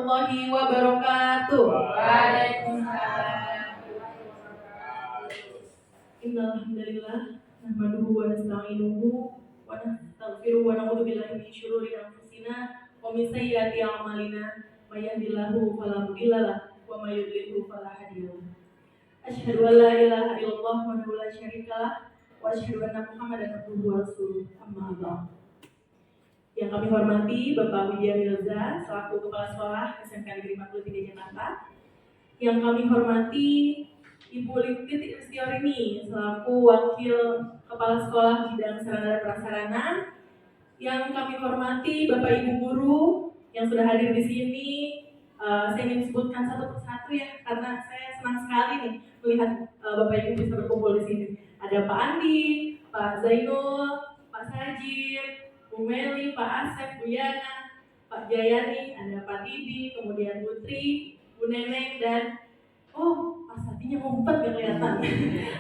warahmatullahi wabarakatuh. Waalaikumsalam. Innal hamdalillah nahmaduhu wa nasta'inuhu wa nastaghfiruhu wa na'udzu billahi min syururi anfusina wa min sayyiati a'malina may yahdihillahu fala mudilla lahu wa may yudlilhu fala hadiya lahu. Asyhadu an la ilaha illallah wahdahu la syarika lah wa asyhadu anna Muhammadan abduhu wa rasuluh. Amma ba'd. Yang kami hormati Bapak Widya Milza selaku Kepala Sekolah SMK Negeri 43 Jakarta. Yang kami hormati Ibu Titik Restiorini selaku Wakil Kepala Sekolah Bidang Sarana dan Prasarana. Yang kami hormati Bapak Ibu Guru yang sudah hadir di sini. Saya ingin sebutkan satu persatu ya, karena saya senang sekali nih melihat Bapak Ibu bisa berkumpul di sini. Ada Pak Andi, Pak Zainul, Pak Sajid, Bu Meli, Pak Asep, Bu Yana, Pak Jayani, ada Pak Didi, kemudian Putri, Bu Neneng, dan Pak Sardinya ngumpet gak kelihatan.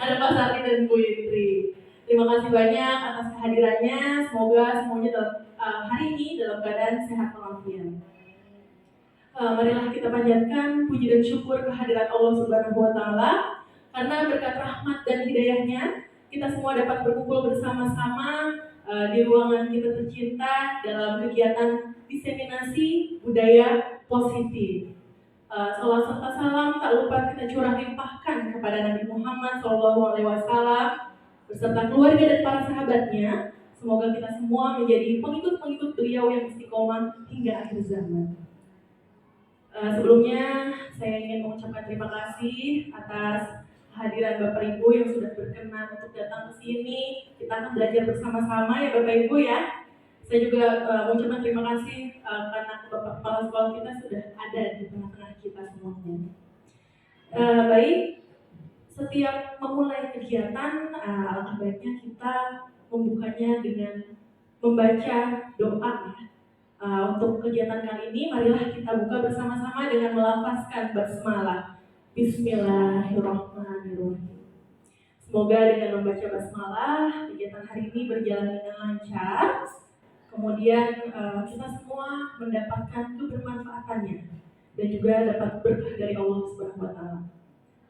Ada Pak Sardi dan Bu Indri. Terima kasih banyak atas kehadirannya. Semoga semuanya dalam hari ini dalam keadaan sehat walafiat. Marilah kita panjatkan puji dan syukur kehadirat Allah Subhanahu wa Ta'ala, karena berkat rahmat dan hidayahnya kita semua dapat berkumpul bersama-sama di ruangan kita tercinta dalam kegiatan diseminasi budaya positif. Salawat serta salam tak lupa kita curah limpahkan kepada Nabi Muhammad SAW beserta keluarga dan para sahabatnya. Semoga kita semua menjadi pengikut-pengikut beliau yang istiqomah hingga akhir zaman. Sebelumnya saya ingin mengucapkan terima kasih atas kehadiran Bapak Ibu yang sudah berkenan untuk datang ke sini. Kita akan belajar bersama-sama ya Bapak Ibu ya. Saya juga mengucapkan terima kasih karena Bapak Kepala Sekolah kita sudah ada di tengah-tengah kita semuanya. Baik, setiap memulai kegiatan, alangkah baiknya kita membukanya dengan membaca doa ya. Untuk kegiatan kali ini, marilah kita buka bersama-sama dengan melafazkan basmalah. Bismillahirrahmanirrahim. Semoga dengan membaca basmalah, kegiatan hari ini berjalan dengan lancar. Kemudian kita semua mendapatkan kebermanfaatannya dan juga dapat berkah dari Allah Subhanahu wa Ta'ala.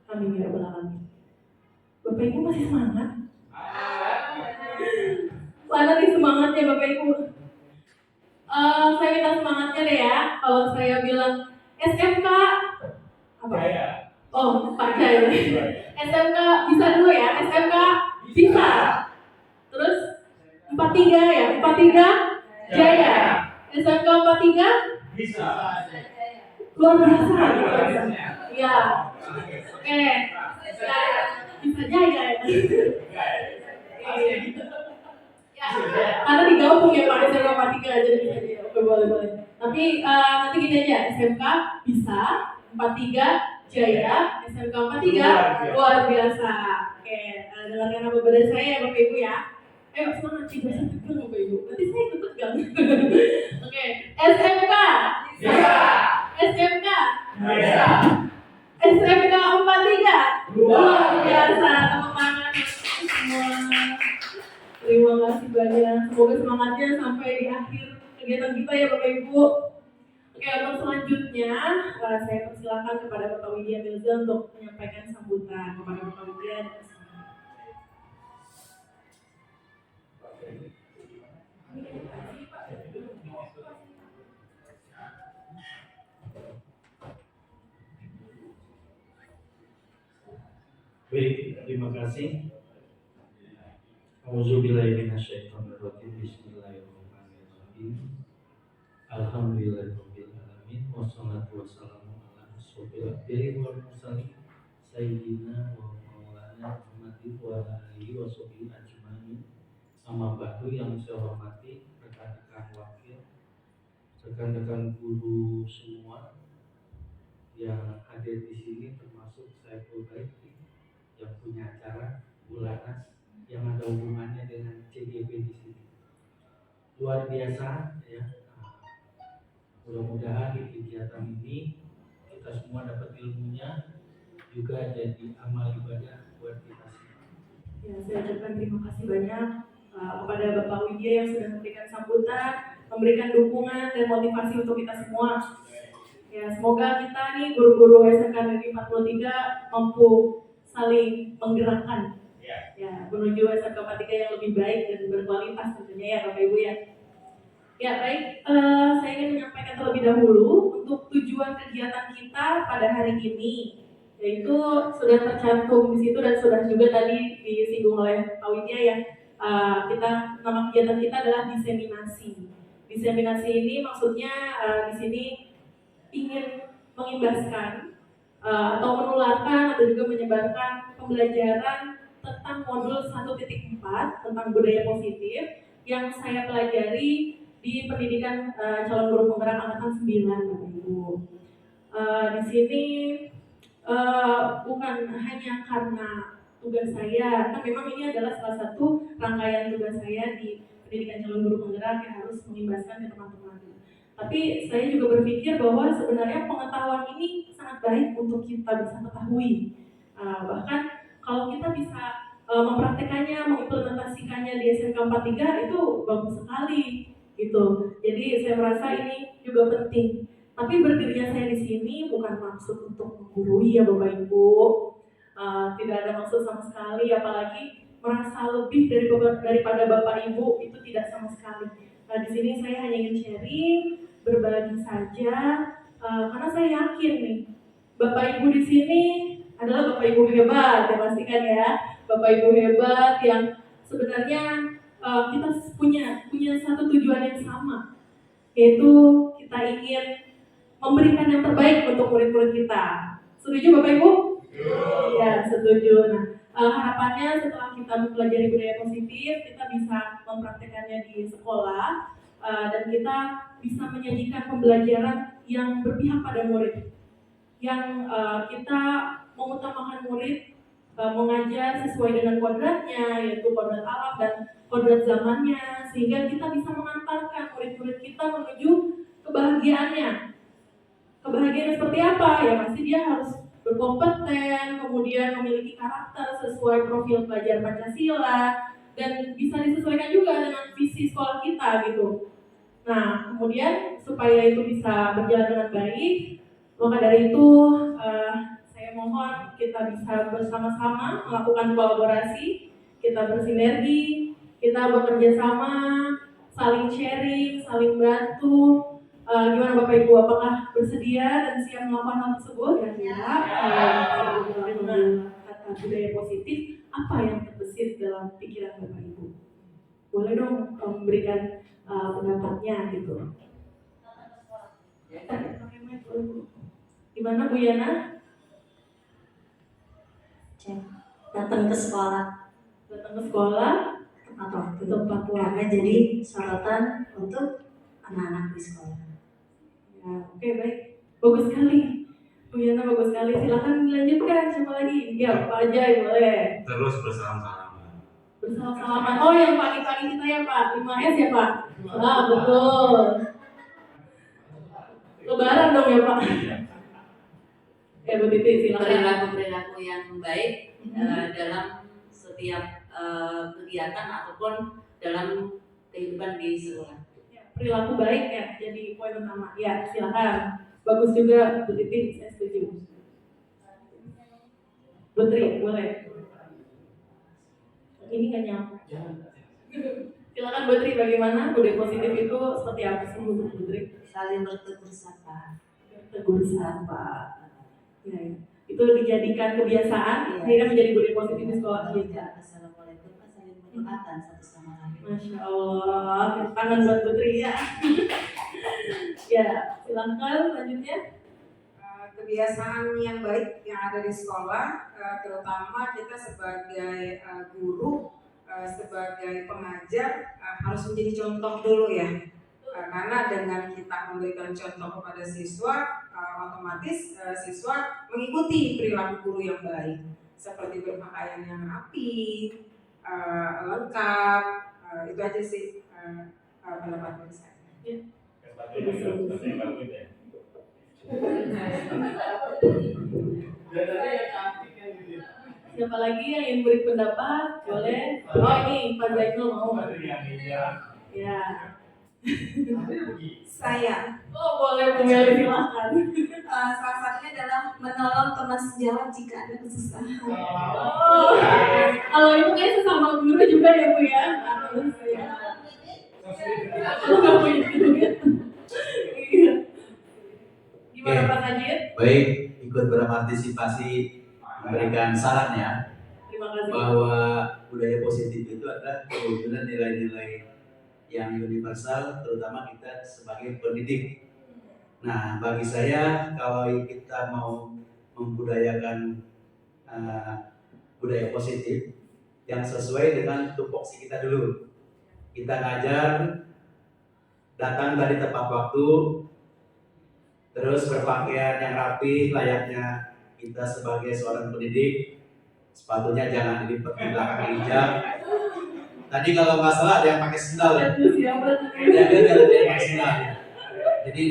Amin ya rabbal alamin. Bapak Ibu masih semangat? Mana nih semangatnya Bapak Ibu? Saya minta semangatnya deh ya. Kalau saya bilang SMK apa? Pak Jaya. SMK bisa dulu ya. SMK bisa. Terus 43 ya. 43 Jaya. SMK 43 Bisa. luar biasa. Ya. Oke. Bisa Jaya ya. Karena digabung ya Pak, SMK 43 jadi bisa ya. Oke, boleh. Tapi nanti gini aja, SMK bisa 43 Jaya, SMK 43 luar biasa. Oke, dengarkan apa benar saya Bapak Ibu ya. Ayo semangat, tidak usah tegang Bapak Ibu. Nanti saya ikut tegang. Oke, SMK Bisa. SMK Bisa. SMK 43 luar biasa. Tepuk tangan semua. Terima kasih banyak. Semoga semangatnya sampai di akhir kegiatan kita ya Bapak Ibu. Oke, untuk selanjutnya saya persilakan kepada Bapak Widya Milza untuk menyampaikan sambutan kepada Bapak Widya. Baik, terima kasih. Auzubillahi minasyaitonirrajim. Bismillahirrahmanirrahim. Alhamdulillahirabbil alamin wassalatu wassalamu ala asyrofil anbiya'i wal mursalin sayyidina wa maulana Muhammadin wa alihi washabihi ajmain. Amma ba'du, yang saya hormati rekan-rekan wakil, rekan-rekan guru semua yang hadir di sini, termasuk saya pribadi yang punya acara bulanas yang ada hubungannya dengan CGP di sini. Luar biasa ya. Mudah-mudahan di kegiatan ini kita semua dapat ilmunya, juga jadi amal ibadah buat kita semua. Ya, saya ucapkan terima kasih banyak kepada Bapak Widya yang sudah memberikan sambutan, memberikan dukungan dan motivasi untuk kita semua. Ya, Ya, semoga kita nih guru-guru SMK Negeri 43 mampu saling menggerakkan ya menuju SMK 43 yang lebih baik dan berkualitas tentunya ya Bapak Ibu ya. Ya baik, saya ingin menyampaikan terlebih dahulu untuk tujuan kegiatan kita pada hari ini, yaitu sudah tercantum di situ dan sudah juga tadi disinggung oleh Pak Widya ya. Nama kegiatan kita adalah diseminasi. Diseminasi ini maksudnya di sini ingin mengimbaskan atau menularkan atau juga menyebarkan pembelajaran tentang modul 1.4 tentang budaya positif yang saya pelajari di pendidikan calon guru penggerak angkatan 9 Bapak Ibu. Di sini bukan hanya karena tugas saya, kan memang ini adalah salah satu rangkaian tugas saya di pendidikan calon guru penggerak yang harus mengimbaskan ke teman-teman. Tapi saya juga berpikir bahwa sebenarnya pengetahuan ini sangat baik untuk kita bisa ketahui. Bahkan kalau kita bisa mempraktekannya, mengimplementasikannya di SMK 43 itu bagus sekali gitu. Jadi saya merasa ini juga penting. Tapi berdirinya saya di sini bukan maksud untuk menggurui ya Bapak Ibu. Tidak ada maksud sama sekali, apalagi merasa lebih daripada Bapak Ibu itu tidak sama sekali. Nah di sini saya hanya ingin sharing, berbagi saja, karena saya yakin nih Bapak Ibu di sini adalah Bapak Ibu hebat, ya pastikan ya, Bapak Ibu hebat yang sebenarnya kita punya satu tujuan yang sama, yaitu kita ingin memberikan yang terbaik untuk murid-murid kita. Setuju Bapak Ibu? Ya, setuju. Nah, harapannya setelah kita mempelajari budaya positif, kita bisa mempraktekannya di sekolah dan kita bisa menyajikan pembelajaran yang berpihak pada murid. Yang kita mengutamakan murid mengajar sesuai dengan kodratnya, yaitu kodrat alam dan kodrat zamannya, sehingga kita bisa mengantarkan murid-murid kita menuju kebahagiaannya. Kebahagiaan seperti apa? Ya pasti dia harus berkompeten, kemudian memiliki karakter sesuai profil pelajar Pancasila, dan bisa disesuaikan juga dengan visi sekolah kita gitu. Nah, kemudian supaya itu bisa berjalan dengan baik, maka dari itu saya mohon kita bisa bersama-sama melakukan kolaborasi, kita bersinergi, kita bekerja sama, saling sharing, saling bantu. Gimana Bapak Ibu, apakah bersedia dan siap melakukan hal tersebut? Ya. Kata budaya positif, apa yang terbesit dalam pikiran Bapak Ibu? Boleh dong memberikan pendapatnya gitu. Gimana Bu Yana? Datang ke sekolah. Datang ke sekolah Atau tepat waktu. karena jadi sorotan untuk anak-anak di sekolah. Ya, oke baik, bagus sekali. Bu Yana bagus sekali. Silakan dilanjutkan. Siapa lagi? Ya Pak Ajay boleh. Terus bersalaman-salaman. Bersalaman. Oh yang pagi-pagi kita ya Pak. 5S ya Pak. Betul. Lebaran dong ya Pak. Ya Bu Titi silakan. Perilaku-perilaku yang baik dalam setiap kegiatan ataupun dalam kehidupan di sekolah. Ya, perilaku baik ya jadi poin utama. Ya silakan. Bagus juga Bu Titi, saya setuju. Putri boleh. Ini nggak nyampe. Silakan Putri, bagaimana budaya positif itu seperti apa sih Bu Putri? Saling bertegur sapa. Tegur sapa. Ya. Itu dijadikan kebiasaan, akhirnya menjadi budaya positif di sekolah kita. Assalamualaikum, saling mendoakan satu sama lain. Masya Allah, tangan buat Putri ya. Ya, silakan selanjutnya. Kebiasaan yang baik yang ada di sekolah, terutama kita sebagai guru, sebagai pengajar harus menjadi contoh dulu ya. Karena dengan kita memberikan contoh kepada siswa, otomatis siswa mengikuti perilaku guru yang baik, seperti berpakaian yang rapi, lengkap. Itu aja sih pendapat dari saya. Siapa lagi yang ingin beri pendapat? Boleh. Oh ini Pak Zainul mau. Ya. Saya. Oh boleh Bu Meli, silahkan. Salah satunya adalah menolong teman sejawat jika ada kesusahan. Oh, kalau itu kayak sesama guru juga ya Bu ya. Harus ya. Kalau nggak punya duit. Iya. Gimana Oke. Pak Sajid? Baik, ikut berpartisipasi memberikan saran ya, Terima kasih. bahwa budaya positif itu adalah perwujudan nilai-nilai yang universal, terutama kita sebagai pendidik. Nah, bagi saya kalau kita mau membudayakan budaya positif yang sesuai dengan tupoksi kita dulu. Kita ngajar, datang tadi tepat waktu, terus berpakaian yang rapi layaknya kita sebagai seorang pendidik. Sepatunya jangan dilipat di belakang hijab. Tadi kalau nggak salah ada yang pakai sendal ya. Ada yang pakai sendal. Jadi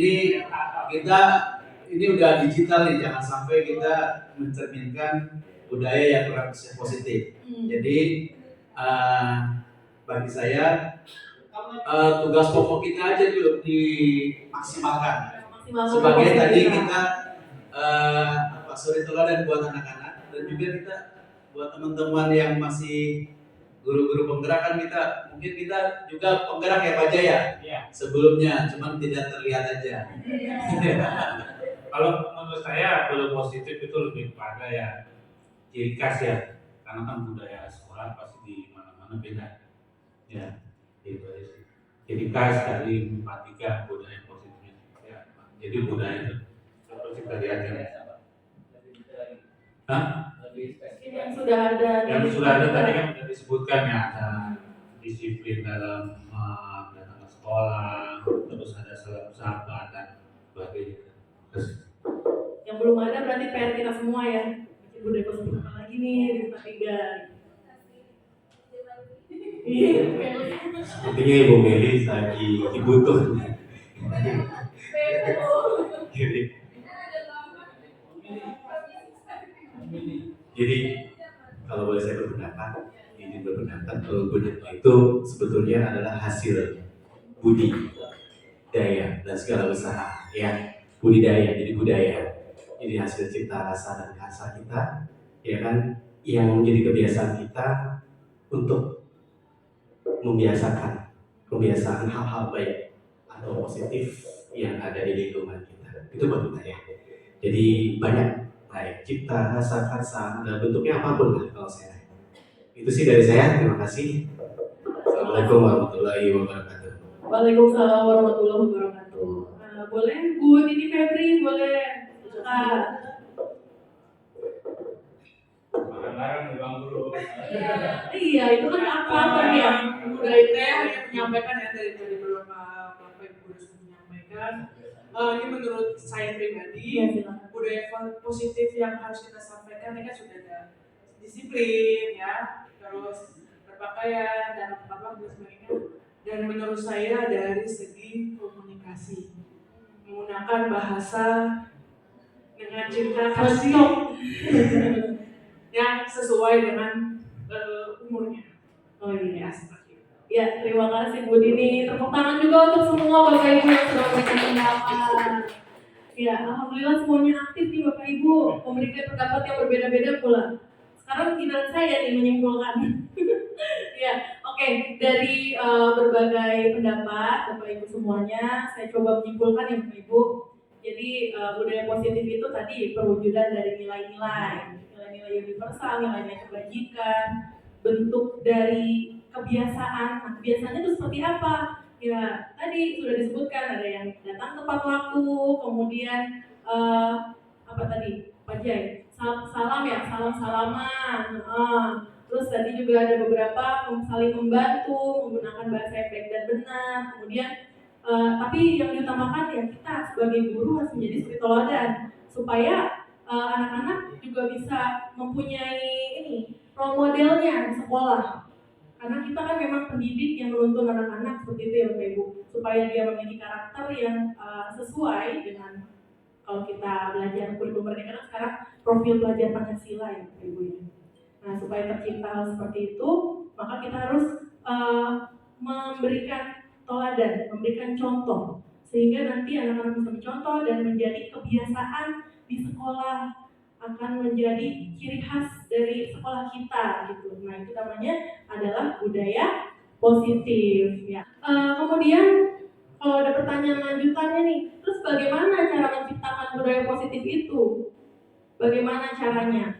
ini udah digital nih, jangan sampai kita mencerminkan budaya yang kurang positif. Jadi bagi saya tugas pokok kita aja dulu dimaksimalkan. Sebagai tadi kita suri teladan buat anak-anak, dan juga kita buat teman-teman yang masih guru-guru penggerak, kan mungkin kita juga penggerak ya Pak Jaya sebelumnya, cuman tidak terlihat aja. Kalau menurut saya budaya positif itu lebih pada ya ciri khas ya, karena kan budaya sekolah pasti di mana-mana beda ya, itu aja sih. Ciri khas dari 43 budaya positif ya. Jadi budaya itu seperti tadi aja. Yang sudah ada tadi kan sudah disebutkan ya, ada disiplin dalam datang ke sekolah, terus ada salam sahabat dan sebagainya. Yang belum ada berarti PR kita semua ya. Bikin budaya positif apa lagi nih di tempat tiga. Sepertinya Ibu Meli lagi dibutuh. Jadi kalau boleh saya berpendapat, izin berpendapat, kalau budaya itu sebetulnya adalah hasil budidaya dan segala usaha ya, budidaya jadi budaya, jadi hasil cipta rasa dan karsa kita ya kan, yang menjadi kebiasaan kita untuk kebiasaan hal-hal baik atau positif yang ada di lingkungan kita, itu buat budaya. Jadi banyak baik cipta rasa karsa dan bentuknya apapun lah kalau saya. Itu sih dari saya, terima kasih. Assalamualaikum warahmatullahi wabarakatuh. Waalaikumsalam warahmatullahi wabarakatuh. Boleh Bu Dini Febri, boleh Barang-barang di bang guru. Iya, itu kan apa ya? Budaya saya hanya menyampaikan ya dari beberapa bapak ibu sudah menyampaikan. Ini menurut saya pribadi, budaya positif yang harus kita sampaikan ini kan sudah ada disiplin ya, terus berpakaian dan apa dan sebagainya. Dan menurut saya dari segi komunikasi, menggunakan bahasa dengan cinta kasih yang sesuai dengan umurnya. Oh iya. Ya, seperti itu. Ya, terima kasih Bu Dini. Tepuk tangan juga untuk semua Bapak Ibu yang sudah memberikan pendapat. Ya, alhamdulillah semuanya aktif nih Bapak Ibu, memberikan pendapat yang berbeda-beda pula. Sekarang giliran saya nih menyimpulkan. Ya, oke. Dari berbagai pendapat Bapak Ibu semuanya, saya coba menyimpulkan ya Bapak Ibu. Jadi budaya positif itu tadi perwujudan dari nilai-nilai universal, nilai-nilai kebajikan, bentuk dari kebiasaan. Nah, kebiasaannya itu seperti apa? Ya, tadi sudah disebutkan ada yang datang tepat waktu, kemudian apa tadi? Pak Jai, salam ya, salam-salaman. Terus tadi juga ada beberapa saling membantu, menggunakan bahasa yang baik dan benar. Kemudian tapi yang diutamakan ya kita sebagai guru harus menjadi suri teladan supaya anak-anak juga bisa mempunyai role modelnya di sekolah. Karena kita kan memang pendidik yang menuntun anak-anak seperti itu ya Bapak Ibu, supaya dia memiliki karakter yang sesuai dengan kalau kita belajar kurikulum merdeka sekarang profil belajar Pancasila ya Bapak Ibu ya. Nah, supaya tercipta hal seperti itu, maka kita harus memberikan teladan teladan, memberikan contoh, sehingga nanti anak-anak bisa mencontoh dan menjadi kebiasaan di sekolah, akan menjadi ciri khas dari sekolah kita gitu. Nah itu namanya adalah budaya positif ya. Kemudian kalau ada pertanyaan lanjutannya nih, terus bagaimana cara menciptakan budaya positif itu? Bagaimana caranya?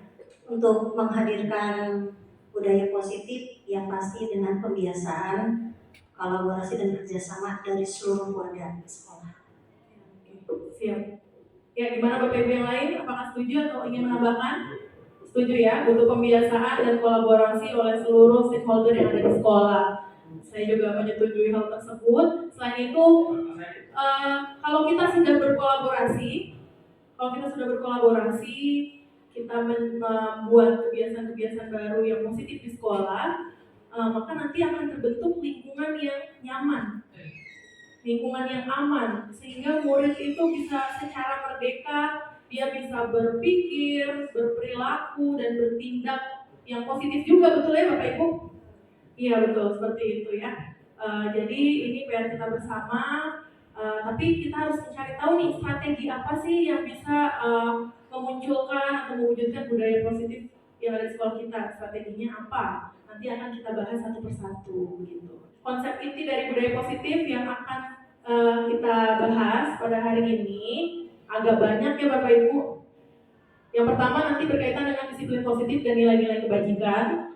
Untuk menghadirkan budaya positif yang pasti dengan pembiasaan, kolaborasi dan kerjasama dari seluruh wadah sekolah. Siap. Ya, gimana Bapak Ibu yang lain? Apakah setuju atau ingin menambahkan? Setuju ya, butuh pembiasaan dan kolaborasi oleh seluruh stakeholder yang ada di sekolah. Saya juga menyetujui hal tersebut. Selain itu, kalau kita sudah berkolaborasi, kita membuat kebiasaan-kebiasaan baru yang positif di sekolah, maka nanti akan terbentuk lingkungan yang nyaman, lingkungan yang aman, sehingga murid itu bisa secara merdeka, dia bisa berpikir, berperilaku, dan bertindak yang positif juga, betul ya Bapak Ibu? Iya betul, seperti itu ya. Jadi ini PR kita bersama, tapi kita harus mencari tahu nih strategi apa sih yang bisa memunculkan atau mewujudkan budaya positif yang ada di sekolah kita. Strateginya apa? Nanti akan kita bahas satu persatu gitu. Konsep inti dari budaya positif yang akan kita bahas pada hari ini agak banyak ya Bapak Ibu. Yang pertama nanti berkaitan dengan disiplin positif dan nilai-nilai kebajikan.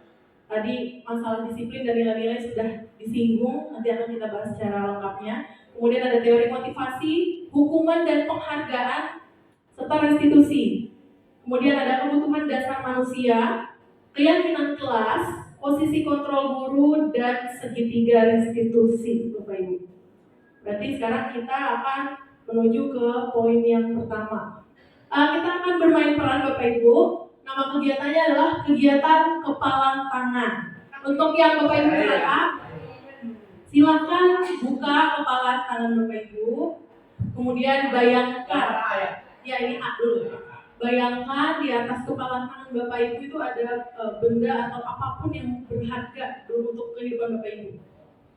Tadi masalah disiplin dan nilai-nilai sudah disinggung, nanti akan kita bahas secara lengkapnya. Kemudian ada teori motivasi, hukuman dan penghargaan, serta restitusi. Kemudian ada kebutuhan dasar manusia, keyakinan kelas, posisi kontrol guru, dan segitiga restitusi, Bapak Ibu. Berarti sekarang kita akan menuju ke poin yang pertama. Kita akan bermain peran Bapak Ibu. Nama kegiatannya adalah kegiatan kepalan tangan. Untuk yang Bapak Ibu berangkat, silakan buka kepalan tangan Bapak Ibu. Kemudian bayangkan, ya ini A dulu. Bayangkan di atas kepalan tangan Bapak Ibu itu ada benda atau apapun yang berharga untuk kehidupan Bapak Ibu.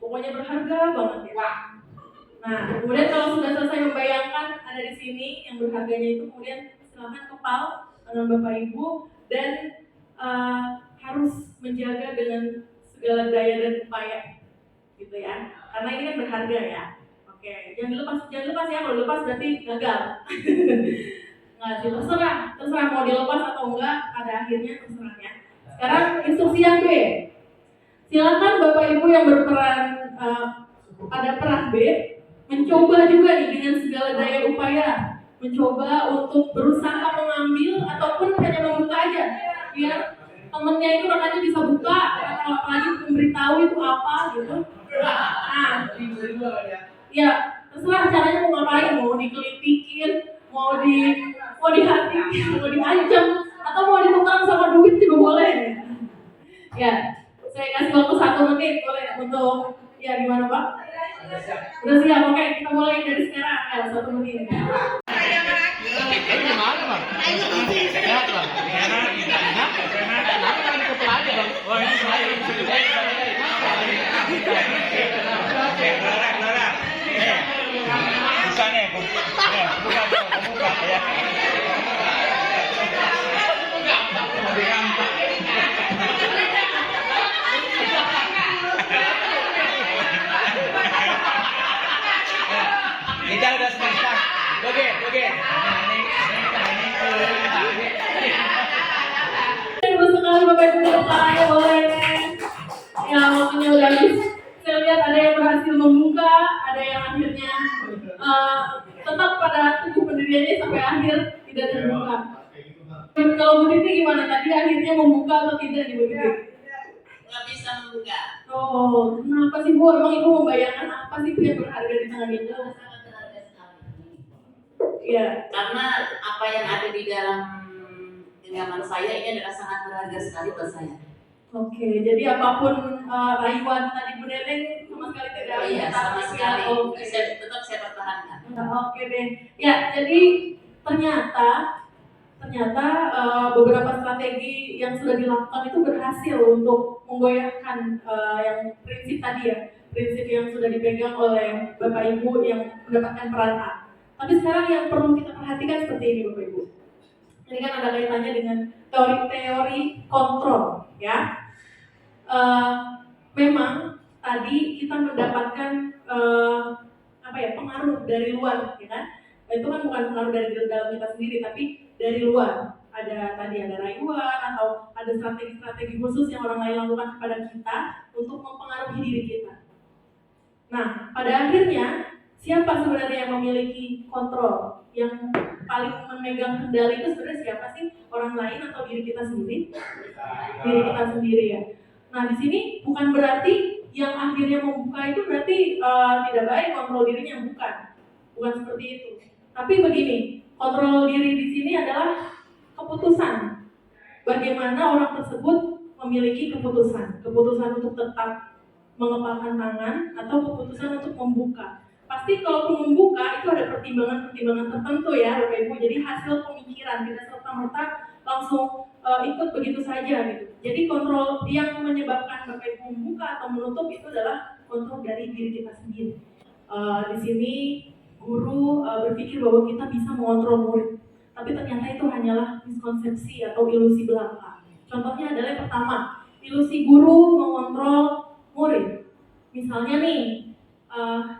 Pokoknya berharga banget ya. Nah, kemudian kalau sudah selesai membayangkan ada di sini yang berharganya itu, kemudian silakan kepal tangan Bapak Ibu dan harus menjaga dengan segala daya dan upaya, gitu ya. Karena ini kan berharga ya. Oke, jangan dilepas ya. Kalau lepas berarti gagal. Nggak sih, terserah mau dilepas atau enggak, pada akhirnya terserah ya. Sekarang instruksi yang B. Silakan Bapak Ibu yang berperan pada peran B mencoba juga nih dengan segala daya upaya, mencoba untuk berusaha mengambil ataupun hanya membuka aja, biar temennya itu rekannya bisa buka, atau apalagi memberitahu itu apa gitu. Nah, ya terserah caranya mau ngapain, mau dikelitikin, mau dihatiin, mau diancam, atau mau ditukar sama duit juga boleh. Ya, saya kasih waktu 1 menit boleh untuk ya gimana Pak? Udah siap, oke kita mulai dari sekarang 1 menit. Kita udah selesai. Oke. Terus sekali Bapak Ibu bertanya boleh. Ya waktunya udah habis. Saya lihat ada yang berhasil membuka, ada yang akhirnya tetap pada tubuh pendiriannya sampai akhir tidak terbuka. Kalau Bu Titi gimana? Tadi akhirnya membuka atau tidak nih Bu Titi? Nggak bisa membuka. Oh, kenapa sih Bu? Emang Ibu membayangkan apa sih yang berharga di tangan Ibu? Sangat berharga sekali. Iya. Karena apa yang ada di dalam genggaman saya ini adalah sangat berharga sekali buat saya. Oke, jadi apapun rayuan tadi Bu Neneng sama sekali tidak ada. Iya, sama sekali. Oke. Tetap saya pertahankan. Oke deh. Ya, jadi ternyata beberapa strategi yang sudah dilakukan itu berhasil untuk menggoyahkan yang prinsip tadi ya, prinsip yang sudah dipegang oleh Bapak Ibu yang mendapatkan peran A. Tapi sekarang yang perlu kita perhatikan seperti ini Bapak Ibu. Ini kan ada kaitannya dengan teori-teori kontrol, ya. Memang tadi kita mendapatkan pengaruh dari luar, ya kan? Itu kan bukan pengaruh dari dalam kita sendiri, tapi dari luar. Ada rayuan atau ada strategi-strategi khusus yang orang lain lakukan kepada kita untuk mempengaruhi diri kita. Nah, pada akhirnya siapa sebenarnya yang memiliki kontrol? Yang paling memegang kendali itu sebenarnya siapa sih? Orang lain atau diri kita sendiri? Diri kita sendiri ya. Nah, di sini bukan berarti yang akhirnya membuka itu berarti tidak baik kontrol dirinya, bukan seperti itu. Tapi begini, kontrol diri di sini adalah keputusan. Bagaimana orang tersebut memiliki keputusan untuk tetap mengepalkan tangan atau keputusan untuk membuka. Pasti kalau membuka itu ada pertimbangan tertentu ya Bapak Ibu. Jadi hasil pemikiran, tidak serta-merta langsung ikut begitu saja gitu. Jadi kontrol yang menyebabkan Bapak Ibu membuka atau menutup itu adalah kontrol dari diri kita sendiri. Di sini guru berpikir bahwa kita bisa mengontrol murid, tapi ternyata itu hanyalah miskonsepsi atau ilusi belaka. Contohnya adalah yang pertama, ilusi guru mengontrol murid. Misalnya nih,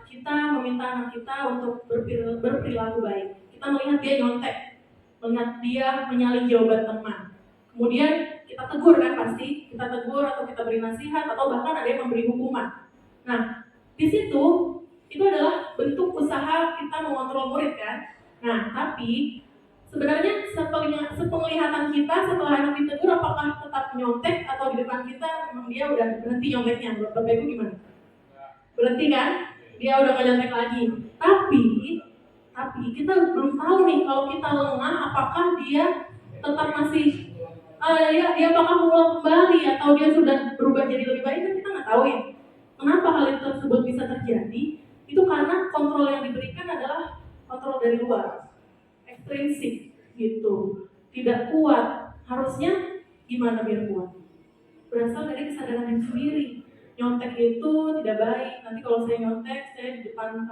kita meminta anak kita untuk berperilaku baik. Kita melihat dia nyontek, melihat dia menyalin jawaban teman. Kemudian kita tegur kan pasti, kita tegur atau kita beri nasihat atau bahkan ada yang memberi hukuman. Nah, di situ itu adalah bentuk usaha kita mengontrol murid kan. Nah, tapi sebenarnya sepenglihatan kita setelah anak ditegur apakah tetap nyontek atau di depan kita memang dia udah berhenti nyonteknya? Menurut Bapak Ibu gimana? Berhenti kan? Dia udah gak nyontek lagi. Tapi kita belum tahu nih kalau kita lengah apakah dia tetap masih dia apakah mengulang kembali atau dia sudah berubah jadi lebih baik, kan kita nggak tahu ya. Kenapa hal itu tersebut bisa terjadi? Itu karena kontrol yang diberikan adalah kontrol dari luar, ekstrinsik gitu, tidak kuat. Harusnya gimana biar kuat? Berasal dari kesadaran yang sendiri. Nyontek itu tidak baik. Nanti kalau saya nyontek, saya di depan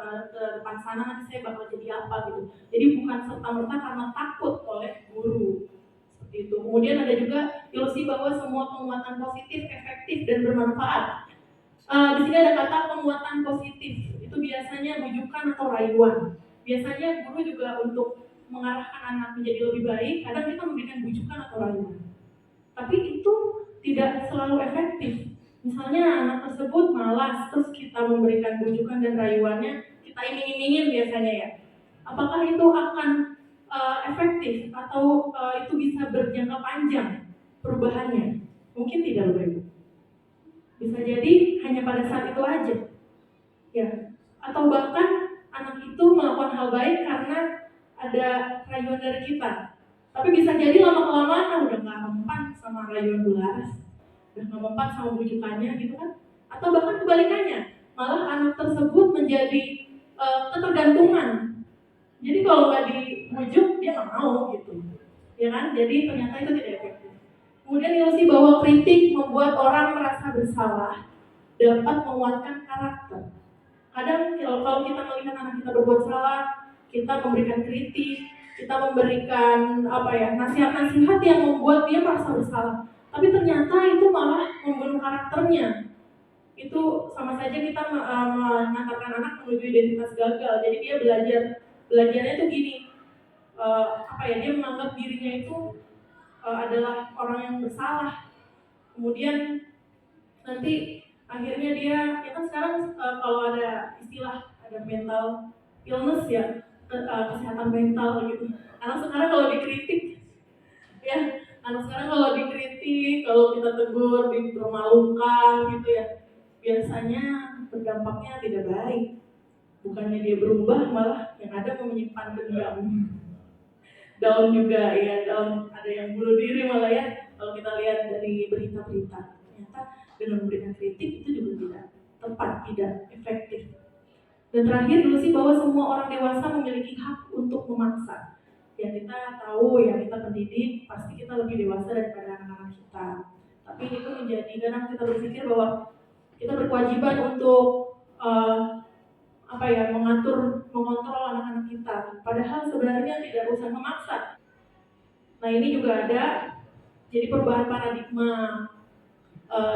sana nanti saya bakal jadi apa gitu. Jadi bukan serta-merta karena takut oleh guru. Seperti itu. Kemudian ada juga ilusi bahwa semua penguatan positif, efektif dan bermanfaat. Di sini ada kata penguatan positif. Itu biasanya bujukan atau rayuan. Biasanya guru juga untuk mengarahkan anak menjadi lebih baik, kadang kita memberikan bujukan atau rayuan. Tapi itu tidak selalu efektif. Misalnya anak tersebut malas, terus kita memberikan bujukan dan rayuannya, kita iming-imingin biasanya ya. Apakah itu akan efektif atau itu bisa berjangka panjang perubahannya? Mungkin tidak Bapak Ibu. Bisa jadi hanya pada saat itu aja. Ya. Atau bahkan anak itu melakukan hal baik karena ada rayuan dari kita. Tapi bisa jadi lama-kelamaan udah gak mempan sama rayuan Bularas, udah gak mempan sama bujukannya gitu kan. Atau bahkan kebalikannya, malah anak tersebut menjadi ketergantungan. Jadi kalau gak dibujuk, dia gak mau gitu, ya kan. Jadi ternyata itu tidak efektif. Kemudian ilusi bahwa kritik membuat orang merasa bersalah dapat menguatkan karakter. Kadang kalau kita melihat anak kita berbuat salah, kita memberikan kritik, kita memberikan nasihat-nasihat yang membuat dia merasa bersalah. Tapi ternyata itu malah membunuh karakternya. Itu sama saja kita mengantarkan anak menuju identitas gagal. Jadi dia belajarnya itu gini, dia menganggap dirinya itu adalah orang yang bersalah. Kemudian nanti akhirnya dia, ya kan sekarang kalau ada istilah, ada mental illness ya, kesehatan mental gitu. Anak sekarang kalau dikritik, kalau kita tegur, dipermalukan gitu ya, biasanya berdampaknya tidak baik. Bukannya dia berubah, malah yang ada menyimpan dendam. Down juga ya, ada yang bunuh diri malah ya. Kalau kita lihat dari berita-berita, ternyata dengan memberikan kritik itu juga tidak tepat, tidak efektif. Dan terakhir ilusi bahwa semua orang dewasa memiliki hak untuk memaksa. Ya kita tahu ya, kita pendidik pasti kita lebih dewasa daripada anak-anak kita. Tapi itu menjadi kadang kita berpikir bahwa kita berkewajiban untuk mengontrol anak-anak kita. Padahal sebenarnya tidak usah memaksa. Nah ini juga ada jadi perubahan paradigma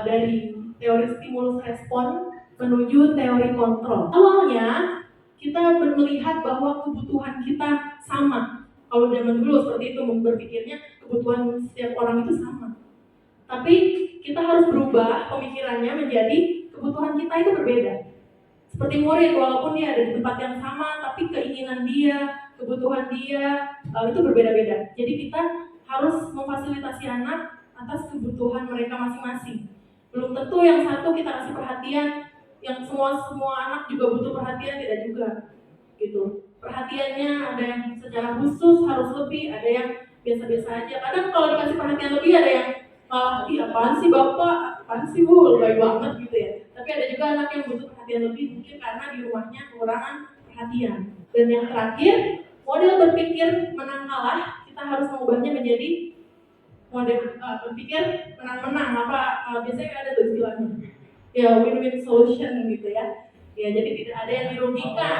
dari teori stimulus respon menuju teori kontrol. Awalnya kita melihat bahwa kebutuhan kita sama. Kalau zaman dulu seperti itu, berpikirnya kebutuhan setiap orang itu sama. Tapi kita harus berubah pemikirannya menjadi kebutuhan kita itu berbeda. Seperti murid, walaupun dia ada di tempat yang sama, tapi keinginan dia, kebutuhan dia itu berbeda-beda. Jadi kita harus memfasilitasi anak atas kebutuhan mereka masing-masing. Belum tentu yang satu kita kasih perhatian, yang semua anak juga butuh perhatian, tidak juga. Gitu. Perhatiannya ada yang secara khusus harus lebih, ada yang biasa-biasa aja. Kadang kalau dikasih perhatian lebih ada yang malah, apaan sih bapak, apaan sih bu, lebay banget gitu ya. Tapi ada juga anak yang butuh perhatian lebih, mungkin karena di rumahnya kekurangan perhatian. Dan yang terakhir, model berpikir menang kalah, kita harus mengubahnya menjadi model berpikir menang-menang. Biasanya ada tuh istilahnya, ya win-win solution gitu ya. Ya jadi tidak ada yang dirugikan.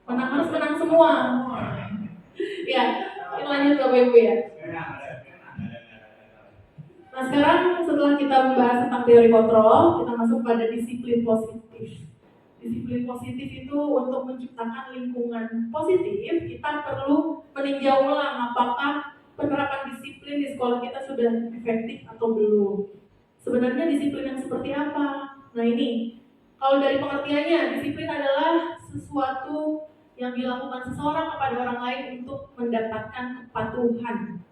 Menang harus menang semua. Ya, kita lanjut Bapak Ibu ya. Nah sekarang setelah kita membahas tentang teori kontrol, kita masuk pada disiplin positif. Disiplin positif itu untuk menciptakan lingkungan positif, kita perlu meninjau ulang apakah penerapan disiplin di sekolah kita sudah efektif atau belum. Sebenarnya disiplin yang seperti apa? Nah ini, kalau dari pengertiannya, disiplin adalah sesuatu yang dilakukan seseorang kepada orang lain untuk mendapatkan kepatuhan.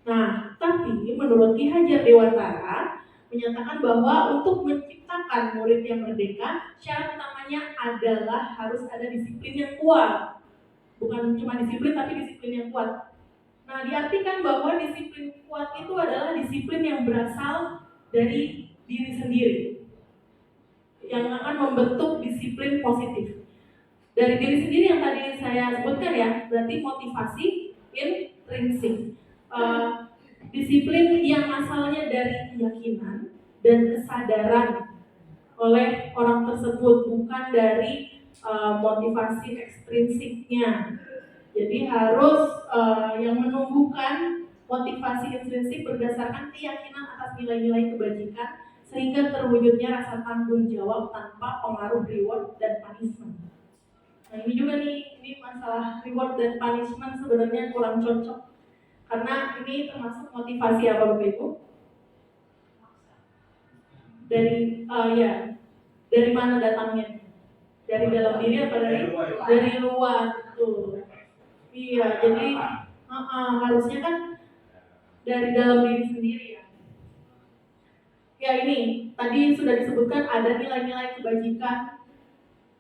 Nah, tapi menurut Ki Hajar Dewantara menyatakan bahwa untuk menciptakan murid yang merdeka, syarat utamanya adalah harus ada disiplin yang kuat. Bukan cuma disiplin, tapi disiplin yang kuat. Nah, diartikan bahwa disiplin kuat itu adalah disiplin yang berasal dari diri sendiri, yang akan membentuk disiplin positif. Dari diri sendiri yang tadi saya sebutkan ya, berarti motivasi intrinsik. Disiplin yang asalnya dari keyakinan dan kesadaran oleh orang tersebut, bukan dari motivasi ekstrinsiknya. Jadi harus yang menumbuhkan motivasi intrinsik berdasarkan keyakinan atas nilai-nilai kebajikan sehingga terwujudnya rasa tanggung jawab tanpa pengaruh reward dan punishment. Nah ini juga nih, ini masalah reward dan punishment sebenarnya kurang cocok. Karena ini termasuk motivasi apa Bapak Ibu? Dari mana datangnya? Dari dalam diri atau dari luar? Tuh. Iya, jadi harusnya kan dari dalam diri sendiri ya. Ya ini, tadi sudah disebutkan ada nilai-nilai kebajikan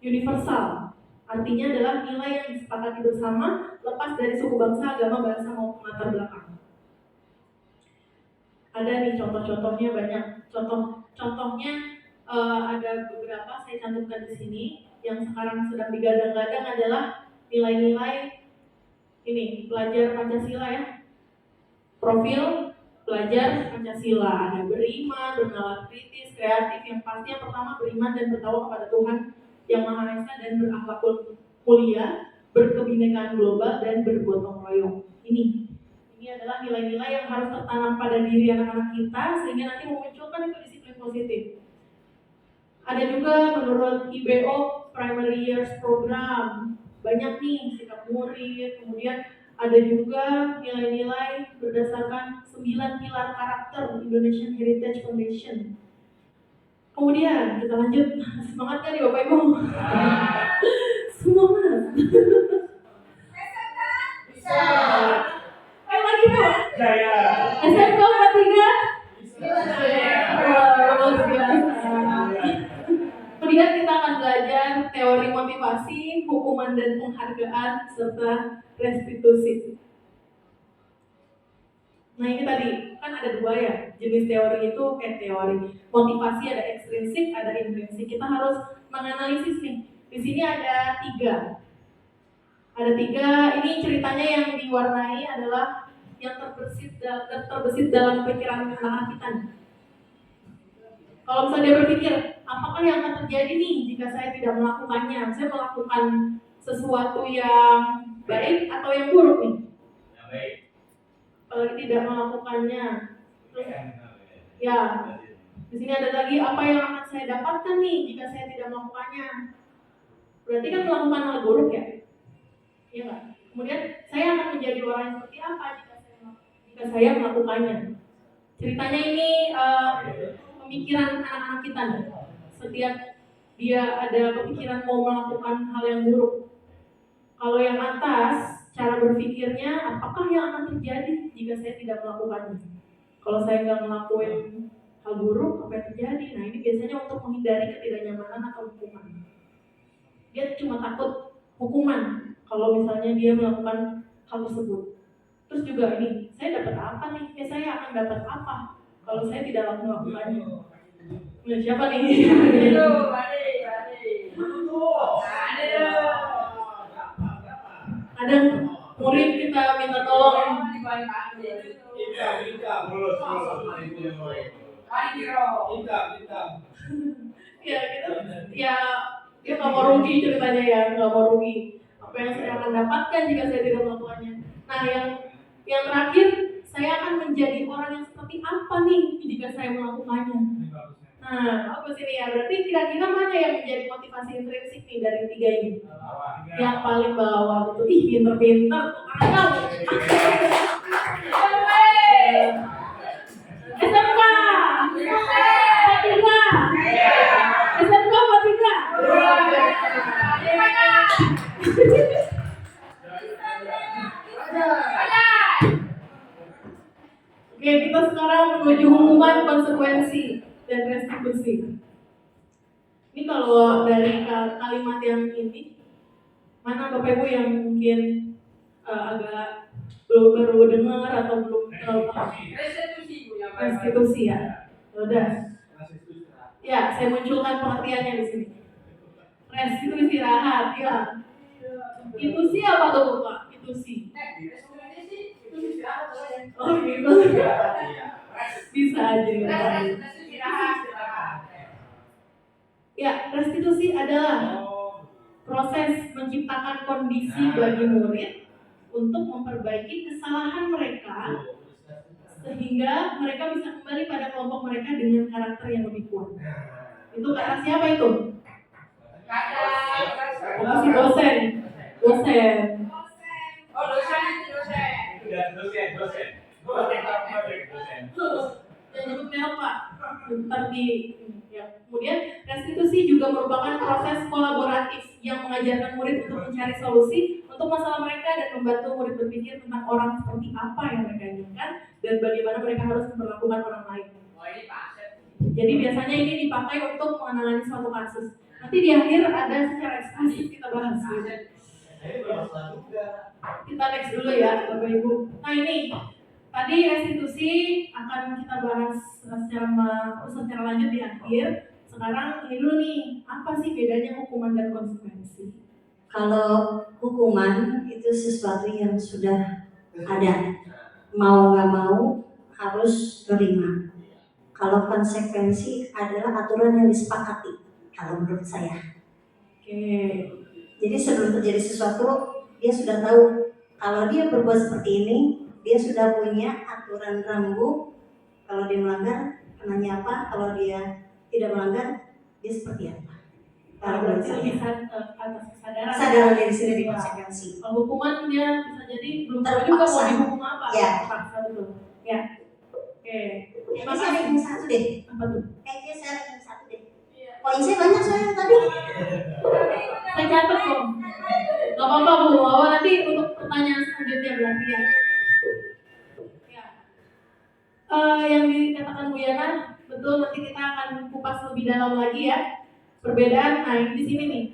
universal. Artinya adalah nilai yang disepakati bersama, lepas dari suku bangsa, agama, bahasa, maupun latar belakang. Ada nih contoh-contohnya banyak. Contohnya ada beberapa saya cantumkan di sini. Yang sekarang sedang digadang-gadang adalah nilai-nilai ini, pelajar Pancasila ya. Profil pelajar Pancasila, ada beriman, bernalar kritis, kreatif. Yang pasti yang pertama beriman dan bertakwa kepada Tuhan Yang Maha Esa dan berakhlak mulia, berkebinekaan global dan bergotong royong. Ini adalah nilai-nilai yang harus tertanam pada diri anak-anak kita sehingga nanti memunculkan itu disiplin positif. Ada juga menurut IBO Primary Years Program, banyak nih sikap murid, kemudian ada juga nilai-nilai berdasarkan 9 pilar karakter Indonesian Heritage Foundation. Kemudian kita lanjut, semangat kan nih Bapak Ibu? Semangat. Bisa. Ayo lagi Bu. Saya. SMK 43. Kemudian kita akan belajar teori motivasi, hukuman dan penghargaan, serta restitusi. Nah ini tadi, kan ada dua ya, jenis teori itu teori. Motivasi ada ekstrinsik, ada intrinsik. Kita harus menganalisis nih. Di sini ada tiga. Ini ceritanya yang diwarnai adalah yang terbesit dalam pikiran anak-anak kita nih? Kalau misalnya dia berpikir, apakah yang akan terjadi nih jika saya tidak melakukannya? Saya melakukan sesuatu yang baik atau yang buruk nih? Kalau tidak melakukannya, terus ya, di sini ada lagi apa yang akan saya dapatkan nih jika saya tidak melakukannya? Berarti kan melakukan hal buruk ya? Iya nggak? Kemudian saya akan menjadi orang yang seperti apa jika saya melakukannya? Ceritanya ini pemikiran anak-anak kita nih. Setiap dia ada kepikiran mau melakukan hal yang buruk. Kalau yang atas, cara berpikirnya, apakah yang akan terjadi jika saya tidak melakukannya? Kalau saya nggak ngelakuin hal buruk, apa yang terjadi? Nah, ini biasanya untuk menghindari ketidaknyamanan atau hukuman. Dia cuma takut hukuman kalau misalnya dia melakukan hal tersebut. Terus juga ini, saya dapat apa nih? Saya akan dapat apa kalau saya tidak melakukannya? Nah, siapa nih? Ada murid kita minta tolong. Ya gitu, ya dia nggak mau rugi ceritanya ya, nggak mau rugi. Apa yang saya akan dapatkan jika saya tidak melakukannya? Nah, yang terakhir, saya akan menjadi orang yang seperti apa nih jika saya melakukannya? Nah, bagus ini ya. Berarti kira-kira mana yang menjadi motivasi intrinsik nih dari tiga ini? Yang paling bawah betul. Ih, pinter-pinter. SMK. Patiga. SMK Patiga. Oke, kita sekarang menuju hukuman, konsekuensi, dan restitusi. Ini kalau dari kalimat yang ini, mana Bapak Ibu yang mungkin agak belum baru dengar atau belum terlalu paham? Restitusi ya. Udah. Ya, saya munculkan pengertiannya di sini. Restitusi istirahat, ya. Itu sih apa tuh Pak? Itu sih. Oh gitu. Bisa aja. Ya, restitusi adalah proses menciptakan kondisi bagi murid untuk memperbaiki kesalahan mereka sehingga mereka bisa kembali pada kelompok mereka dengan karakter yang lebih kuat. Itu kata siapa itu? Kata dosen. Dosen. Oh, dosen. Yang nyebut merek Pak. Ya. Kemudian restitusi juga merupakan proses kolaboratif yang mengajarkan murid untuk mencari solusi untuk masalah mereka dan membantu murid berpikir tentang orang seperti apa yang mereka inginkan dan bagaimana mereka harus memperlakukan orang lain. Jadi biasanya ini dipakai untuk menangani suatu kasus. Nanti di akhir ada secara eksklusif kita bahas. Kita next dulu ya Bapak Ibu. Nah ini tadi restitusi akan kita bahas secara lanjut di akhir. Sekarang ini dulu nih, apa sih bedanya hukuman dan konsekuensi? Kalau hukuman itu sesuatu yang sudah ada, mau nggak mau harus terima. Kalau konsekuensi adalah aturan yang disepakati, kalau menurut saya. Oke. Jadi sebelum terjadi sesuatu, dia sudah tahu kalau dia berbuat seperti ini, dia sudah punya aturan rambu. Kalau dia melanggar, kenanya apa? Kalau dia tidak melanggar, dia seperti apa? Kalau menurut saya, atas kesadaran dari sini di konsekuensi. Kalau hukuman dia bisa jadi belum tahu juga mau dihukum apa. Ya. Terpaksa betul. Ya. Oke. Kayaknya saya ranking 1 deh. Apa tuh? Kayaknya saya ranking 1 deh. Poin saya banyak soalnya tadi. Saya catat kok. Gak apa-apa Bu, awal nanti untuk pertanyaan selanjutnya berarti ya. Yang dikatakan Bu Yana, betul nanti kita akan kupas lebih dalam lagi ya. Perbedaan, nah di sini nih.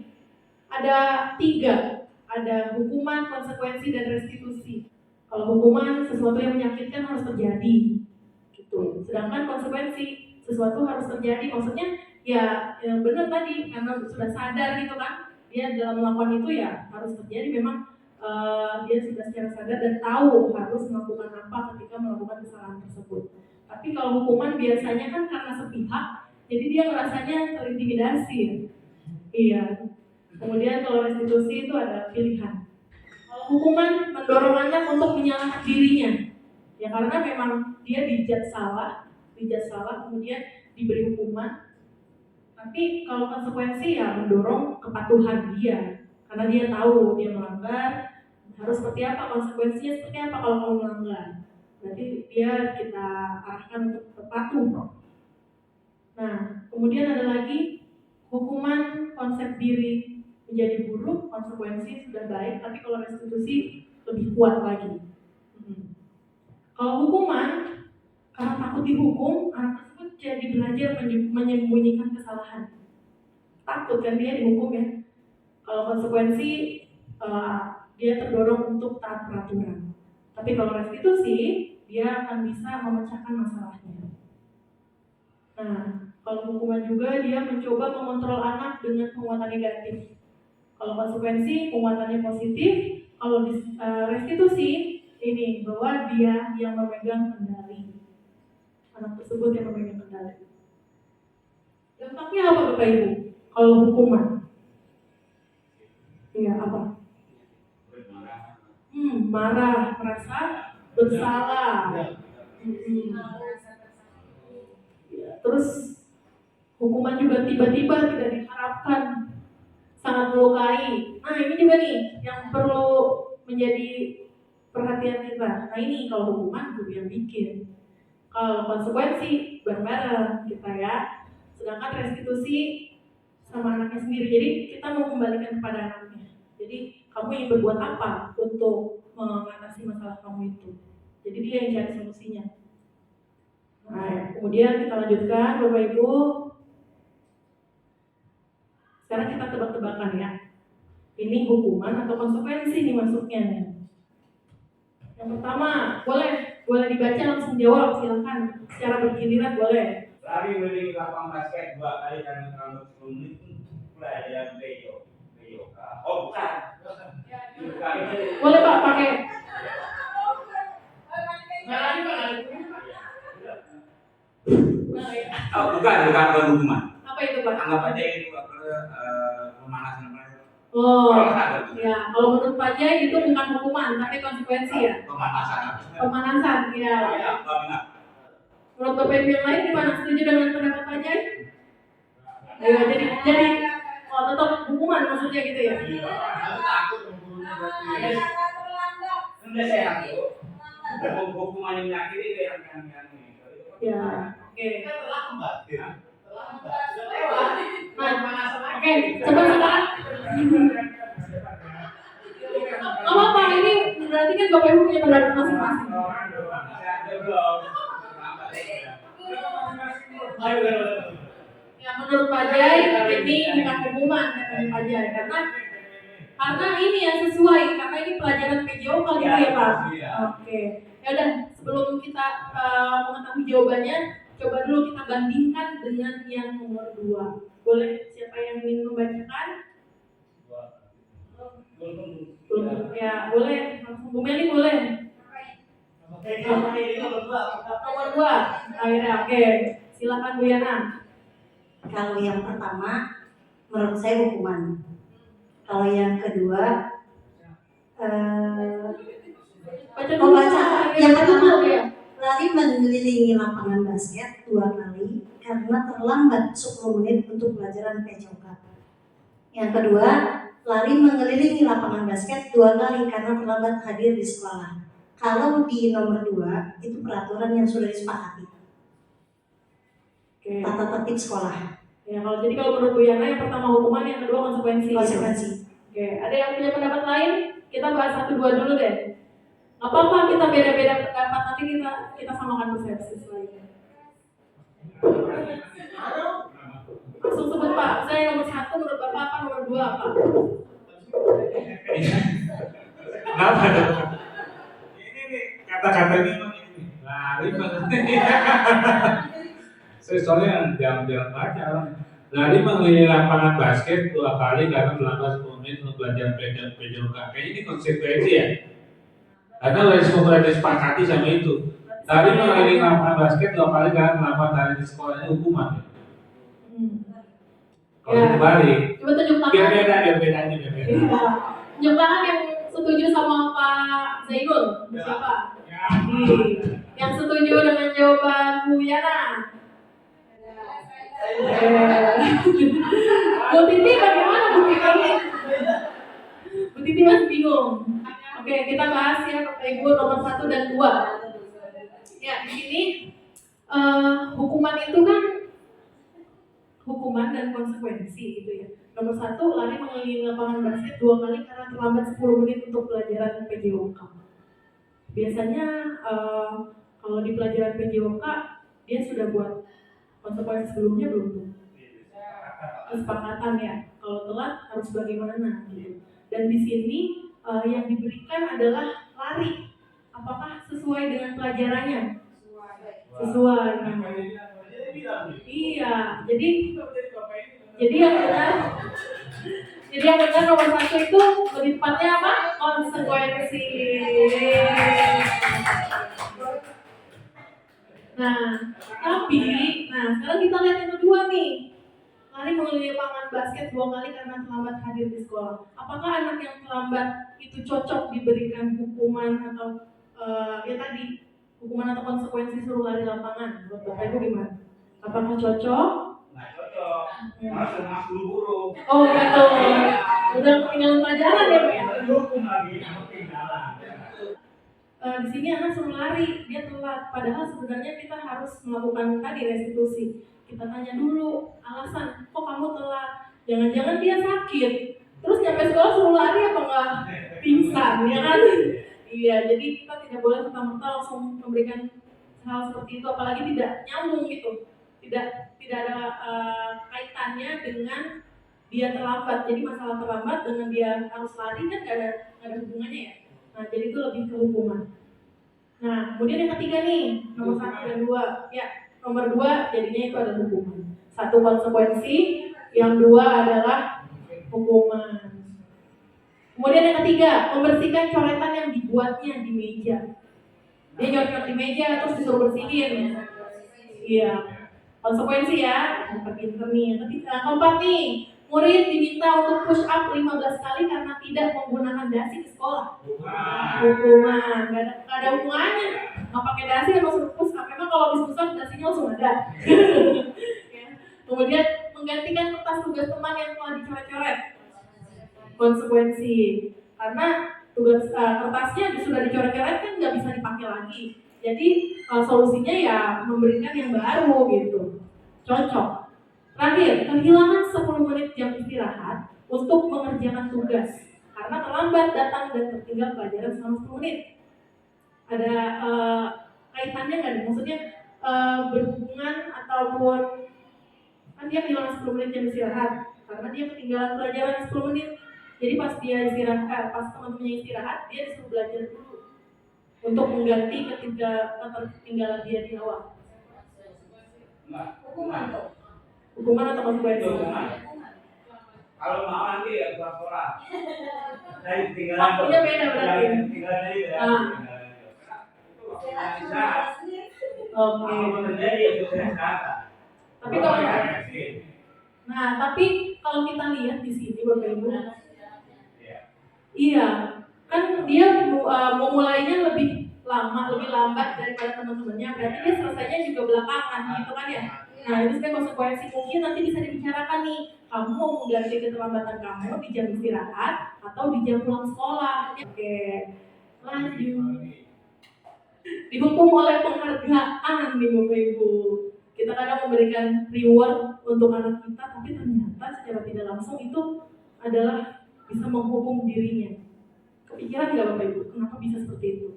Ada 3. Ada hukuman, konsekuensi, dan restitusi. Kalau hukuman, sesuatu yang menyakitkan harus terjadi. Gitu. Sedangkan konsekuensi, sesuatu harus terjadi. Maksudnya ya benar tadi, karena sudah sadar gitu kan. Dia dalam melakukan itu ya harus terjadi. Memang dia sudah secara sadar dan tahu harus melakukan apa ketika melakukan kesalahan tersebut. Tapi kalau hukuman biasanya kan karena sepihak, jadi dia ngerasanya terintimidasi. Iya. Kemudian kalau restitusi itu ada pilihan. Kalau hukuman mendorong anak untuk menyalahkan dirinya, ya karena memang dia dijudge salah, kemudian diberi hukuman. Tapi kalau konsekuensi ya mendorong kepatuhan dia, karena dia tahu dia melanggar, harus seperti apa, konsekuensinya seperti apa kalau kamu melanggar. Berarti dia kita arahkan untuk patuh. Nah, kemudian ada lagi hukuman konsep diri menjadi buruk, konsekuensi sudah baik, tapi kalau restitusi lebih kuat lagi. Kalau hukuman, karena takut dihukum, anak tersebut jadi belajar menyembunyikan kesalahan. Takut kan dia dihukum ya. Kalau konsekuensi, dia terdorong untuk taat peraturan. Tapi kalau restitusi, dia akan bisa memecahkan masalahnya. Nah, kalau hukuman juga dia mencoba mengontrol anak dengan penguatan negatif. Kalau konsekuensi penguatannya positif, kalau restitusi ini bahwa dia yang memegang kendali. Anak tersebut yang memegang kendali. Dampaknya apa Bapak Ibu? Kalau hukuman? Iya, apa? Marah, merasa bersalah. Terus hukuman juga tiba-tiba tidak diharapkan, sangat melukai. Nah ini juga nih yang perlu menjadi perhatian kita. Nah ini kalau hukuman guru yang bikin, kalau konsekuensi bareng-bareng kita ya. Sedangkan restitusi sama anaknya sendiri. Jadi kita mau kembalikan kepada anaknya. Jadi kamu ingin berbuat apa untuk mengatasi masalah kamu itu. Jadi dia yang cari solusinya. Nah, kemudian kita lanjutkan Bapak Ibu. Sekarang kita tebak-tebakan ya. Ini hukuman atau konsekuensi nih masuknya nih. Yang pertama, boleh dibaca langsung jawab, silakan. Secara bergiliran boleh. Lari keliling lapang basket 2 kali karena terlalu 10 menit pelajaran yoga. Oh bukan. Bukan. Boleh Pak pakai. Oh bukan hukuman. Apa itu Pak? Anggap aja itu pemanasan. Oh, ya. Kalau menurut Pak Jai itu bukan hukuman, tapi konsekuensi ya. Pemanasan, ya. Menurut Bapak Ibu yang lain gimana? Setuju dengan pendapat Pak Jai? Ya, jadi tetap hukuman maksudnya gitu ya. Sudah sehat tuh. Hukuman yang menyakiti itu yang ya, oke. Oke, coba sekarang. Apa ini berarti kan Bapak Ibu punya pendapat masing-masing. Ya menurut Pak Jai ini bukan hukuman katanya Pak Jai karena ini yang sesuai, karena ini pelajaran PJO kali ini ya Pak. Oke, ya udah sebelum kita mengetahui jawabannya, coba dulu kita bandingkan dengan yang nomor 2. Boleh siapa yang ingin membacakan? Belum. Ya boleh, langsung Bu Meli boleh. Nomor 2 akhirnya, oke. Silakan Bu Yana. Kalau yang pertama, menurut saya hukuman. Kalau yang kedua, yang pertama, lari mengelilingi lapangan basket 2 kali karena terlambat 10 menit untuk pelajaran PJOK. Yang kedua, lari mengelilingi lapangan basket 2 kali karena terlambat hadir di sekolah. Kalau di nomor 2, itu peraturan yang sudah disepakati. Tata tertib sekolah. Ya, kalau menurut Bu Yana yang pertama hukuman, yang kedua konsekuensi. Oke, ada yang punya pendapat lain? Kita bahas 1-2 dulu deh. Gak apa-apa, kita beda-beda pendapat, nanti kita samakan persepsi selanjutnya. Langsung sebut Pak, saya nomor 1 menurut Bapak apa, nomor 2 apa? Kenapa dong? Ini nih kata-katanya emang ini. Lari banget. Soalnya jangan baca orang. Lari mengelilingi lapangan basket 2 kali karena terlambat 10 menit untuk belajar PJOK. Kayaknya ini konsekuensi ya. Karena resiko sudah disepakati sama itu. Tapi mengelilingi lapangan basket 2 kali karena terlambat hari di sekolah ini hukuman. Kalau Ya. kembali, Coba tunjuk tangan. biar beda aja. Iya. Tunjuk tangan yang setuju sama Pak Zainul. Siapa? Yang setuju dengan jawaban Bu Yana. Bu Titi bagaimana Bu Titi? Bu Titi masih bingung. Oke, kita bahas ya Bapak Ibu nomor 1 dan 2. Ya, di sini hukuman itu kan hukuman dan konsekuensi gitu ya. Nomor 1, lari mengelilingi lapangan basket 2 kali karena terlambat 10 menit untuk pelajaran PJOK. Biasanya kalau di pelajaran PJOK dia sudah buat konsekuensi sebelumnya belum tuh? Kesepakatan ya. Kalau telat harus bagaimana gitu. Dan di sini yang diberikan adalah lari. Apakah sesuai dengan pelajarannya? Sesuai. Iya. Jadi yang benar nomor 1 itu lebih tepatnya apa? Konsekuensi. Nah, tapi sekarang kita lihat yang kedua nih. Lari mengelilingi lapangan basket 2 kali karena terlambat hadir di sekolah. Apakah anak yang terlambat itu cocok diberikan hukuman atau hukuman atau konsekuensi suruh lari lapangan? Buat Bapak Ibu gimana? Apakah cocok? Nggak cocok. Langsung masuk guru. Oh gitu. Udah ketinggalan pelajaran ya Pak ya? Hukum lagi, ketinggalan. Di sini anak suruh lari, dia telat. Padahal sebenarnya kita harus melakukan tadi restitusi. Kita tanya dulu alasan, kok kamu telat? Jangan-jangan dia sakit. Terus nyampe sekolah suruh lari apa enggak pingsan, ya kan? Iya, jadi kita tidak boleh serta-merta langsung memberikan hal seperti itu, apalagi tidak nyambung gitu. Tidak ada kaitannya dengan dia terlambat. Jadi masalah terlambat dengan dia harus lari kan nggak ada hubungannya ya. Nah, jadi itu lebih ke hukuman. Nah, kemudian yang ketiga nih, nomor 1 dan 2. Ya, nomor 2 jadinya itu ada hukuman. 1 konsekuensi, yang 2 adalah hukuman. Kemudian yang ketiga, membersihkan coretan yang dibuatnya di meja. Dia nyoret di meja terus disuruh bersihin. Iya, konsekuensi ya. Pinter nih. Yang ketiga, keempat nih, murid diminta untuk push up 15 kali karena tidak menggunakan dasi ke sekolah. Hukuman, nggak ada hubungannya. Nggak pakai dasi ya langsung push up. Memang kalau habis push up dasinya langsung ada. Ya. Kemudian menggantikan kertas tugas teman yang telah dicoret-coret. Konsekuensi, karena tugas kertasnya sudah dicoret-coret kan nggak bisa dipakai lagi. Jadi solusinya ya memberikan yang baru gitu. Cocok. Terakhir, kehilangan 10 menit jam istirahat untuk mengerjakan tugas karena terlambat datang dan tertinggal pelajaran selama 10 menit. Ada kaitannya nggak nih? Maksudnya berhubungan ataupun kan dia kehilangan 10 menit jam istirahat karena dia ketinggalan pelajaran 10 menit. Jadi pas dia istirahat, pas teman-temannya istirahat, dia disuruh belajar dulu untuk mengganti ketinggalan dia di awal. Hukuman atau konsekuensi? Kalau mau nanti ya pura-pura. Dari ketinggalan. Waktunya beda berarti. Ketinggalan dari ya. Oke. Kalau terjadi itu saya kata. Tapi kalau kita lihat di sini Bapak Ibu, iya, kan dia memulainya lebih lambat daripada teman-temannya. Berarti dia selesainya juga belakangan, gitu kan ya? Nah, itu sebenarnya konsekuensi. Mungkin nanti bisa dibicarakan nih, kamu mau mengganti keterlambatan kamu di jam istirahat atau di jam pulang sekolah. Oke, lanjut. Dihukum oleh penghargaan nih Bapak Ibu. Kita kadang memberikan reward untuk anak kita, tapi ternyata secara tidak langsung itu adalah bisa menghukum dirinya. Kepikiran nggak Bapak Ibu? Kenapa bisa seperti itu?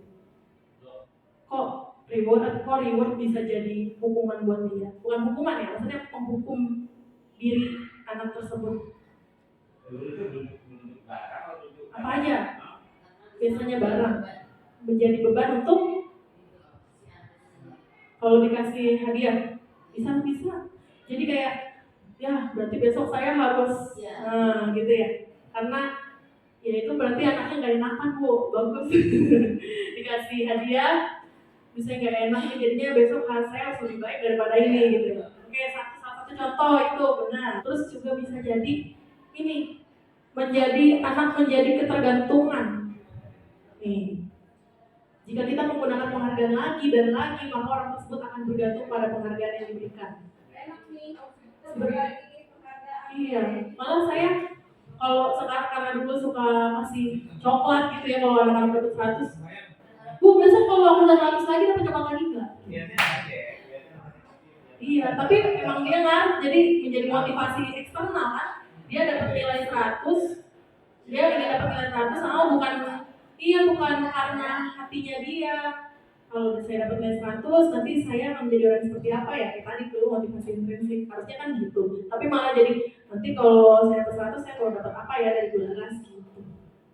Kok reward bisa jadi hukuman buat dia? Bukan hukuman ya, maksudnya menghukum diri anak tersebut. Apa aja? Biasanya barang menjadi beban untuk kalau dikasih hadiah bisa. Jadi kayak ya berarti besok saya harus gitu ya. karena ya itu berarti anaknya nggak enakan Bu, bagus. Dikasih hadiah bisa nggak enak, jadinya besok saya harus lebih baik daripada ini gitu. Oke, salah satu contoh itu benar. Terus juga bisa jadi ini anak menjadi ketergantungan. Nih, jika kita menggunakan penghargaan lagi dan lagi, maka orang tersebut akan bergantung pada penghargaan yang diberikan. Iya, malah saya kalau sekarang karena dulu suka kasih coklat gitu ya kalau anak-anak dapat 100. Bu, besok kalau aku udah 100 lagi dapat coklat lagi nggak? Iya, tapi emang dia kan jadi menjadi motivasi eksternal kan. Dia dapat nilai 100, dia ingin dapat nilai 100, bukan karena hatinya dia. Kalau saya dapat nilai 100, nanti saya akan menjadi orang seperti apa ya? Kayak tadi dulu motivasi intrinsik, harusnya kan gitu. Tapi malah jadi nanti kalau saya dapat 100, saya kalau dapat apa ya dari belas gitu.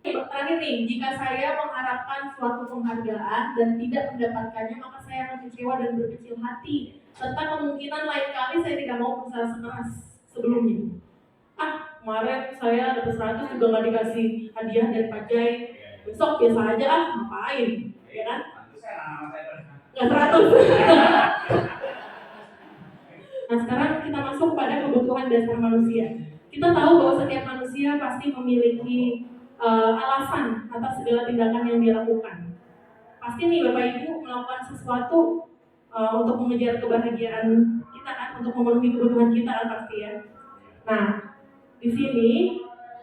Terakhir nih, jika saya mengharapkan suatu penghargaan dan tidak mendapatkannya, maka saya akan kecewa dan berkecil hati. Serta kemungkinan lain kali saya tidak mau berusaha sekeras sebelumnya. Kemarin saya dapat 100 juga nggak dikasih hadiah dari Pak Jai. Besok biasa aja ngapain, ya kan? Nggak 100. Nah sekarang kita masuk pada kebutuhan dasar manusia. Kita tahu bahwa setiap manusia pasti memiliki alasan atas segala tindakan yang dia lakukan. Pasti nih Bapak Ibu melakukan sesuatu untuk mengejar kebahagiaan kita kan, untuk memenuhi kebutuhan kita kan pasti ya. Nah, di sini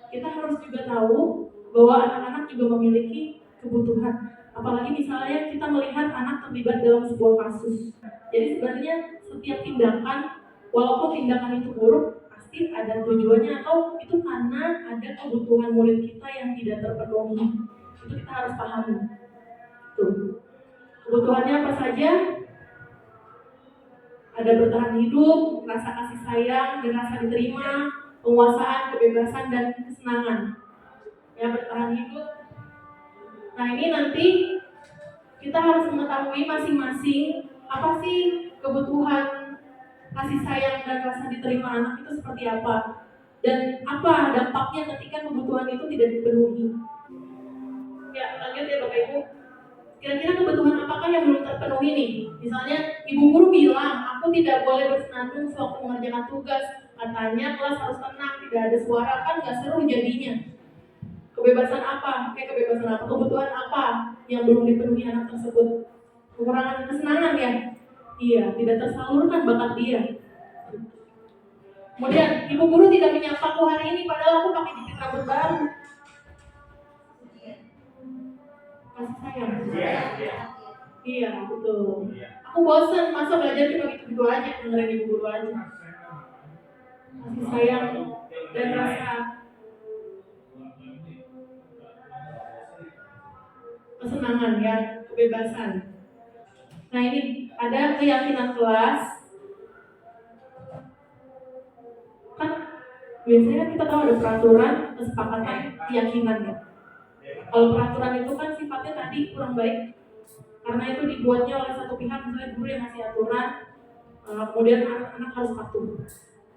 kita harus juga tahu bahwa anak-anak juga memiliki kebutuhan. Apalagi misalnya kita melihat anak terlibat dalam sebuah kasus. Jadi sebenarnya setiap tindakan, walaupun tindakan itu buruk, pasti ada tujuannya atau itu karena ada kebutuhan murid kita yang tidak terpenuhi. Itu kita harus pahami. Tuh. Kebutuhannya apa saja? Ada bertahan hidup, rasa kasih sayang, dan rasa diterima, penguasaan, kebebasan, dan kesenangan. Ya, bertahan hidup. Nah ini nanti kita harus mengetahui masing-masing apa sih kebutuhan kasih sayang dan rasa diterima anak itu seperti apa, dan apa dampaknya ketika kebutuhan itu tidak dipenuhi. Ya, lanjut ya Bapak Ibu. Kira-kira kebutuhan apakah yang belum terpenuhi nih? Misalnya ibu guru bilang, aku tidak boleh bersenandung sewaktu mengerjakan tugas. Katanya kelas harus tenang, tidak ada suara, kan nggak seru jadinya. Kebebasan apa? Kebebasan apa? Kebutuhan apa yang belum dipenuhi anak tersebut? Kekurangan kesenangan ya? Iya, tidak tersalurkan bakat dia. Kemudian, ibu guru tidak menyapaku hari ini padahal aku pakai jepit rambut baru. Kasih sayang. Iya, betul. Aku bosan, masa belajar cuma gitu-gitu aja, dengerin ibu guru aja. Kasih sayang dan rasa kesenangan ya, kebebasan. Nah ini ada keyakinan kelas. Kan biasanya kita tahu ada peraturan, kesepakatan, keyakinan ya. Kalau peraturan itu kan sifatnya tadi kurang baik, karena itu dibuatnya oleh satu pihak, misalnya guru yang ngasih aturan, kemudian anak-anak harus patuh.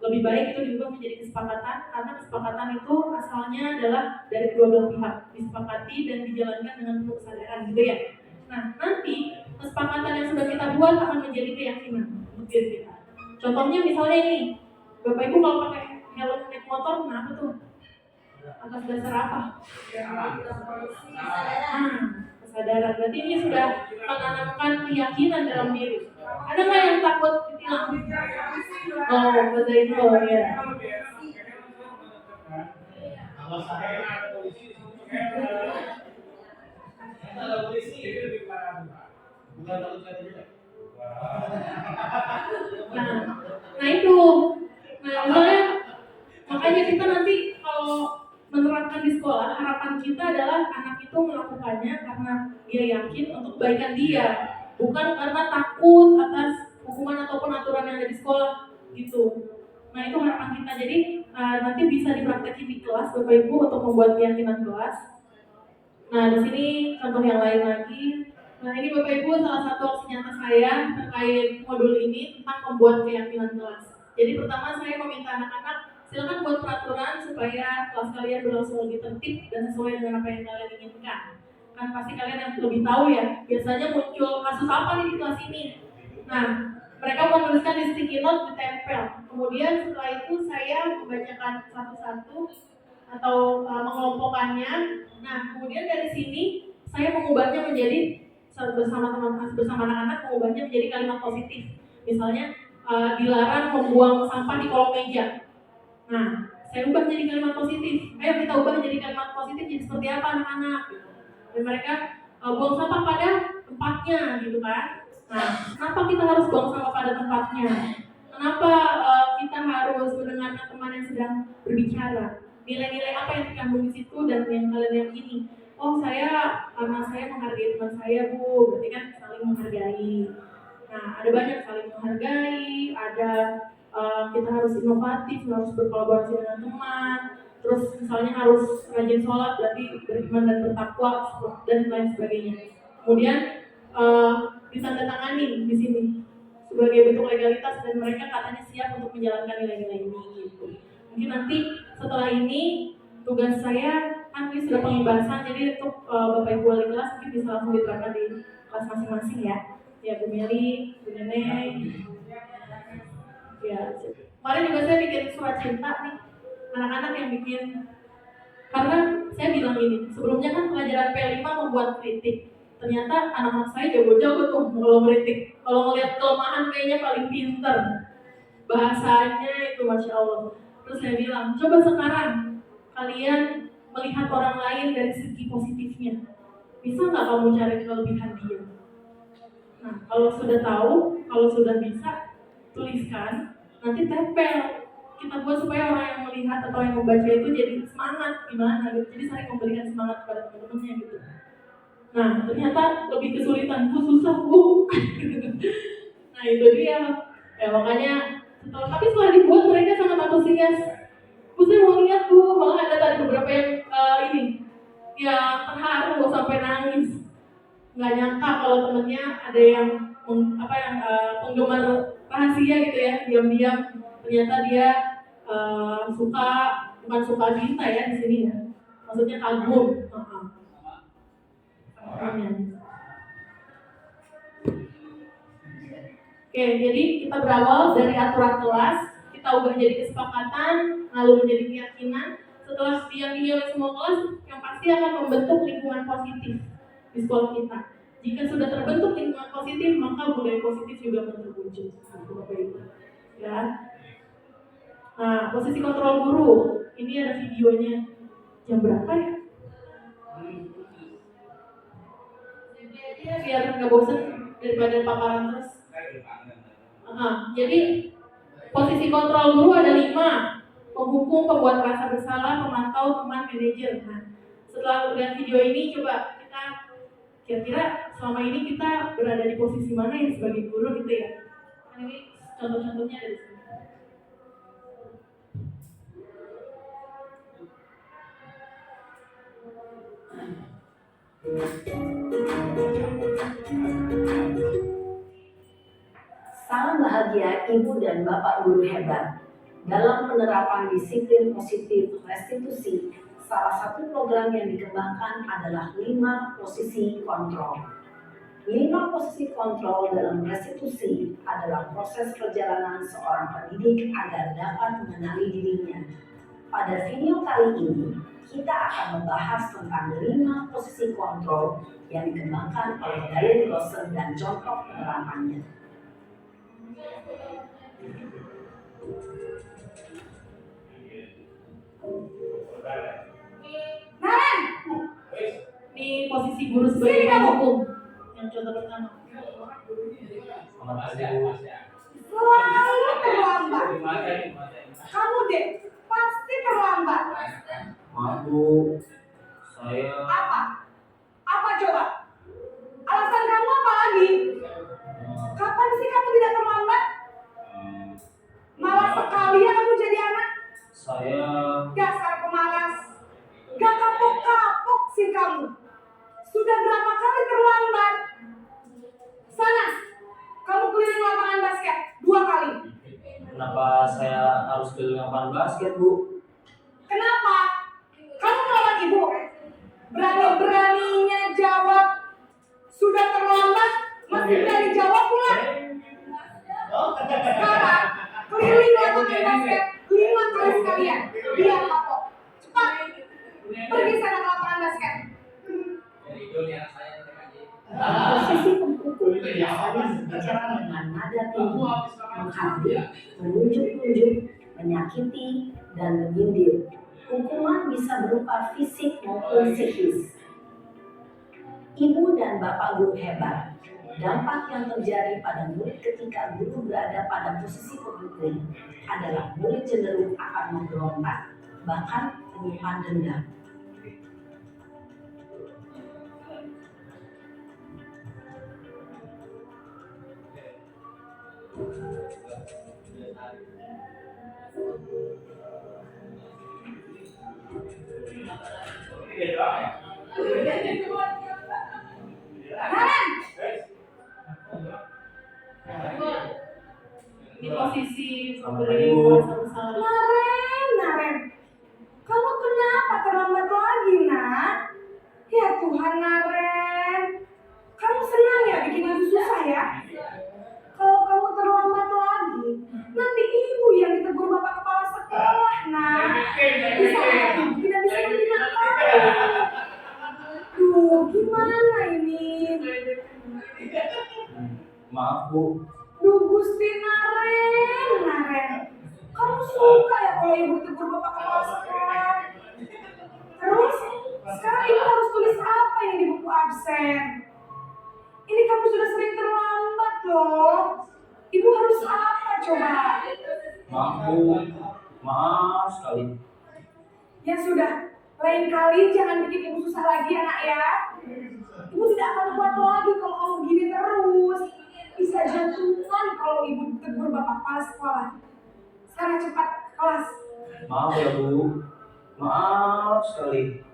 Lebih baik itu diubah menjadi kesepakatan, karena kesepakatan itu asalnya adalah dari kedua belah pihak, disepakati dan dijalankan dengan penuh kesadaran gitu ya. Nah nanti kesepakatan yang sudah kita buat akan menjadi keyakinan untuk diri kita. Contohnya misalnya ini, Bapak Ibu kalau pakai helm naik motor, kenapa tuh? Atas dasar apa? Kesadaran. Berarti ini sudah menanamkan keyakinan dalam diri. Ada nggak yang takut ditilang? Oh, bahasa itu ya. Nah itu. Nah misalnya makanya kita nanti kalau menerapkan di sekolah, harapan kita adalah anak itu melakukannya karena dia yakin untuk kebaikan dia, bukan karena takut atas hukuman ataupun aturan yang ada di sekolah gitu. Nah itu harapan kita. Jadi nanti bisa dipraktekin di kelas Bapak Ibu untuk membuat keyakinan kelas. Nah di sini contoh yang lain lagi. Nah ini Bapak Ibu salah satu aksi nyata saya terkait modul ini tentang membuat keyakinan kelas. Jadi pertama saya meminta anak-anak Silakan buat peraturan supaya kelas kalian berlangsung lebih tertib dan sesuai dengan apa yang kalian inginkan. Kan pasti kalian yang lebih tahu ya, biasanya muncul kasus apa nih di kelas ini. Nah, mereka menuliskan di sticky note, ditempel. Kemudian setelah itu saya membacakan satu-satu atau mengelompokkannya. Nah, kemudian dari sini saya mengubahnya menjadi bersama anak-anak mengubahnya menjadi kalimat positif. Misalnya dilarang membuang sampah di kolong meja. Nah, saya ubah jadi kalimat positif. Ayo kita ubah jadi kalimat positif jadi seperti apa anak-anak? Dan mereka buang sampah pada tempatnya gitu kan. Nah, kenapa kita harus buang sampah pada tempatnya? Kenapa kita harus mendengarkan teman yang sedang berbicara? Nilai-nilai apa yang terkandung di situ dan yang kalian yakini? Oh, karena saya menghargai teman saya, Bu. Berarti kan saling menghargai. Nah, ada banyak saling menghargai, ada kita harus inovatif, harus berkolaborasi dengan teman. Terus misalnya harus rajin sholat, berarti beriman dan bertakwa dan lain sebagainya. Kemudian ditandatangani di sini sebagai bentuk legalitas dan mereka katanya siap untuk menjalankan nilai-nilai ini gitu. Mungkin nanti setelah ini tugas saya kan ini sudah pengibasan, jadi untuk Bapak Ibu wali kelas mungkin bisa langsung diterapkan di kelas masing-masing ya. Ya Bu Meli, Bu Neneng. Ya, kemarin juga saya bikin surat cinta nih, anak-anak yang bikin. Karena saya bilang ini, sebelumnya kan pelajaran P5 membuat kritik. Ternyata anak-anak saya jago-jago tuh kalau kritik. Kalau ngeliat kelemahan kayaknya paling pinter. Bahasanya itu Masya Allah. Terus saya bilang, coba sekarang kalian melihat orang lain dari segi positifnya. Bisa nggak kamu cari kelebihan dia? Nah, kalau sudah tahu, kalau sudah bisa, tuliskan, nanti tempel. Kita buat supaya orang yang melihat atau yang membaca itu jadi semangat gimana gitu. Jadi saling memberikan semangat kepada teman-temannya gitu. Nah, ternyata lebih kesulitan, susah Bu. Nah, itu dia. Ya makanya tapi setelah dibuat mereka sangat antusias. Bu, saya mau lihat Bu, malah ada tadi beberapa yang terharu sampai nangis. Nggak nyangka kalau temennya ada yang penggemar rahasia gitu ya, diam-diam ternyata dia bukan suka cinta ya di sini ya, maksudnya kagum. Oke, jadi kita berawal dari aturan kelas, kita ubah jadi kesepakatan, lalu menjadi keyakinan. Setelah diyakini oleh semua kelas, yang pasti akan membentuk lingkungan positif di sekolah kita. Jika sudah terbentuk lingkungan positif, maka budaya positif juga akan terwujud. Ya. Nah, posisi kontrol guru, ini ada videonya. Jam berapa ya? Biar nggak bosan daripada paparan terus. Jadi posisi kontrol guru ada 5. Penghukum, pembuat merasa bersalah, pemantau, teman, manajer. Nah, setelah lihat video ini, coba kita kira-kira selama ini kita berada di posisi mana ya sebagai guru gitu ya. Kan ini contoh-contohnya ada di sini. Salam bahagia Ibu dan Bapak guru hebat. Dalam penerapan disiplin positif restitusi, salah satu program yang dikembangkan adalah 5 posisi kontrol. 5 posisi kontrol dalam restitusi adalah proses perjalanan seorang pendidik agar dapat mengenali dirinya. Pada video kali ini, kita akan membahas tentang 5 posisi kontrol yang dikembangkan oleh Diane Lawson dan contoh penerapannya. Ini posisi guru sebagai penghukum. Yang contoh pertama. Selalu terlambat. Kamu deh pasti terlambat. Maaf Bu, saya Apa coba? Alasan kamu apa lagi? Kapan sih kamu tidak terlambat? Malas sekali ya kamu jadi anak. saya Dasar pemalas. Gak kapok-kapok sih kamu. Sudah berapa kali terlambat? Sana, kamu keliling lapangan basket 2 kali. Kenapa saya harus keliling lapangan basket, Bu? Kenapa? Kamu melawan ibu? Berani-beraninya jawab sudah terlambat, masih berani jawab pula. Sekarang keliling lapangan basket 5 kali sekalian. Biar kapok. Cepat. Pergi sana ke lapangan basket. Posisi pemukul biasanya berbicara dengan nada tinggi, menghadir, menunjuk-nunjuk, menyakiti, dan menyindir. Hukuman bisa berupa fisik maupun psikis. Ibu dan bapak guru hebat. Dampak yang terjadi pada murid ketika guru berada pada posisi pemukul adalah murid cenderung akan memberontak, bahkan menyimpan dendam. Ini posisi memberi merasa bersalah. Naren, kamu kenapa terlambat lagi, nak? Ya Tuhan, Naren. Kamu senang ya bikin aku susah ya? Kalau kamu terlambat lagi, nanti ibu yang ditegur bapak kepala sekolah, nak. Bisa ibu tidak bisa membina kamu. Duh, gimana ini? Maaf, Bu. Duh, Gusti Naren. Kamu suka ya kalau ibu ditegur bapak kepala sekolah? Terus, sekarang ibu harus tulis apa ini di buku absen? Ini kamu sudah sering terlambat loh. Ibu harus apa coba? Maaf, Bu. Maaf sekali. Ya sudah, lain kali jangan bikin ibu susah lagi ya, nak ya. Ibu tidak akan kuat lagi kalau kamu gini terus. Bisa jantungan kalau ibu ditegur bapak kepala sekolah. Sekarang cepat ke kelas. Maaf ya, Bu. Maaf sekali.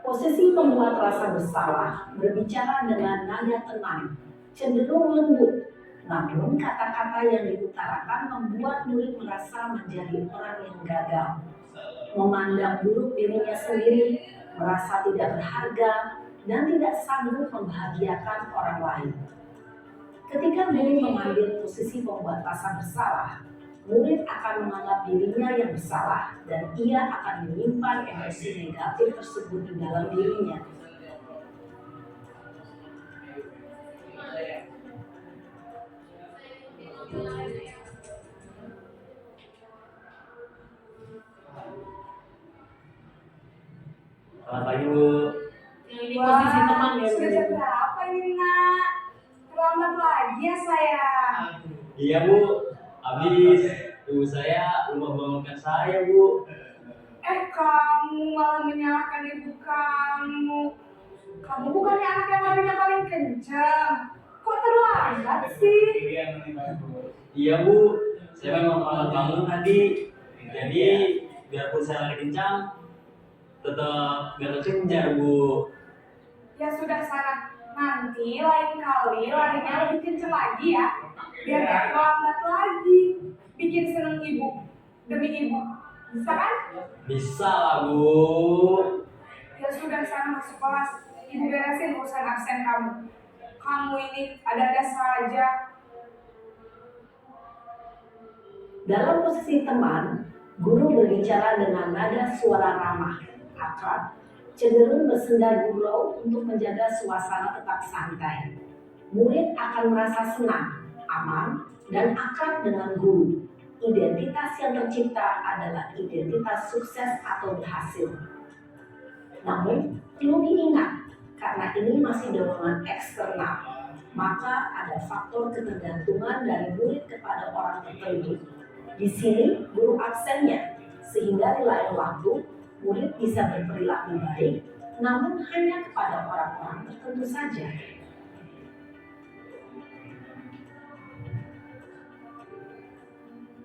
Posisi pembuat rasa bersalah berbicara dengan nada tenang, cenderung lembut. Namun kata-kata yang diutarakan membuat murid merasa menjadi orang yang gagal, memandang buruk dirinya sendiri, merasa tidak berharga, dan tidak sanggup membahagiakan orang lain. Ketika murid mengambil posisi pembuat rasa bersalah, murid akan menganggap dirinya yang bersalah dan ia akan menyimpan emosi negatif tersebut di dalam dirinya. Selamat pagi, Bu. Yang ini posisi teman ya, sudah jam berapa ini, nak? Terlambat lagi ya, sayang. Iya, Bu. Habis ibu saya lupa bangunkan saya, Bu. Kamu malah menyalahkan ibu kamu. Kamu bukannya anak yang larinya paling kencang. Kok terlambat sih? Iya, Bu. Saya memang terlambat bangun tadi. Jadi biarpun saya lari kencang, tetap gak kekejar, Bu. Ya sudah sana. Nanti lain kali larinya lebih kencang lagi ya. Biar gak terlambat lagi. Bikin seneng ibu. Demi ibu. Bisa kan? Bisa lah, Bu. Ya sudah sana masuk kelas. Ibu beresin urusan absen kamu. Kamu ini ada-ada saja. Dalam posisi teman, guru berbicara dengan nada suara ramah, akrab, cenderung bersenda gurau untuk menjaga suasana tetap santai. Murid akan merasa senang, aman, dan akrab dengan guru. Identitas yang tercipta adalah identitas sukses atau berhasil. Namun, perlu diingat, karena ini masih dorongan eksternal, maka ada faktor ketergantungan dari murid kepada orang tertentu. Di sini, guru absennya, sehingga di lain waktu, murid bisa berperilaku baik, namun hanya kepada orang-orang tertentu saja.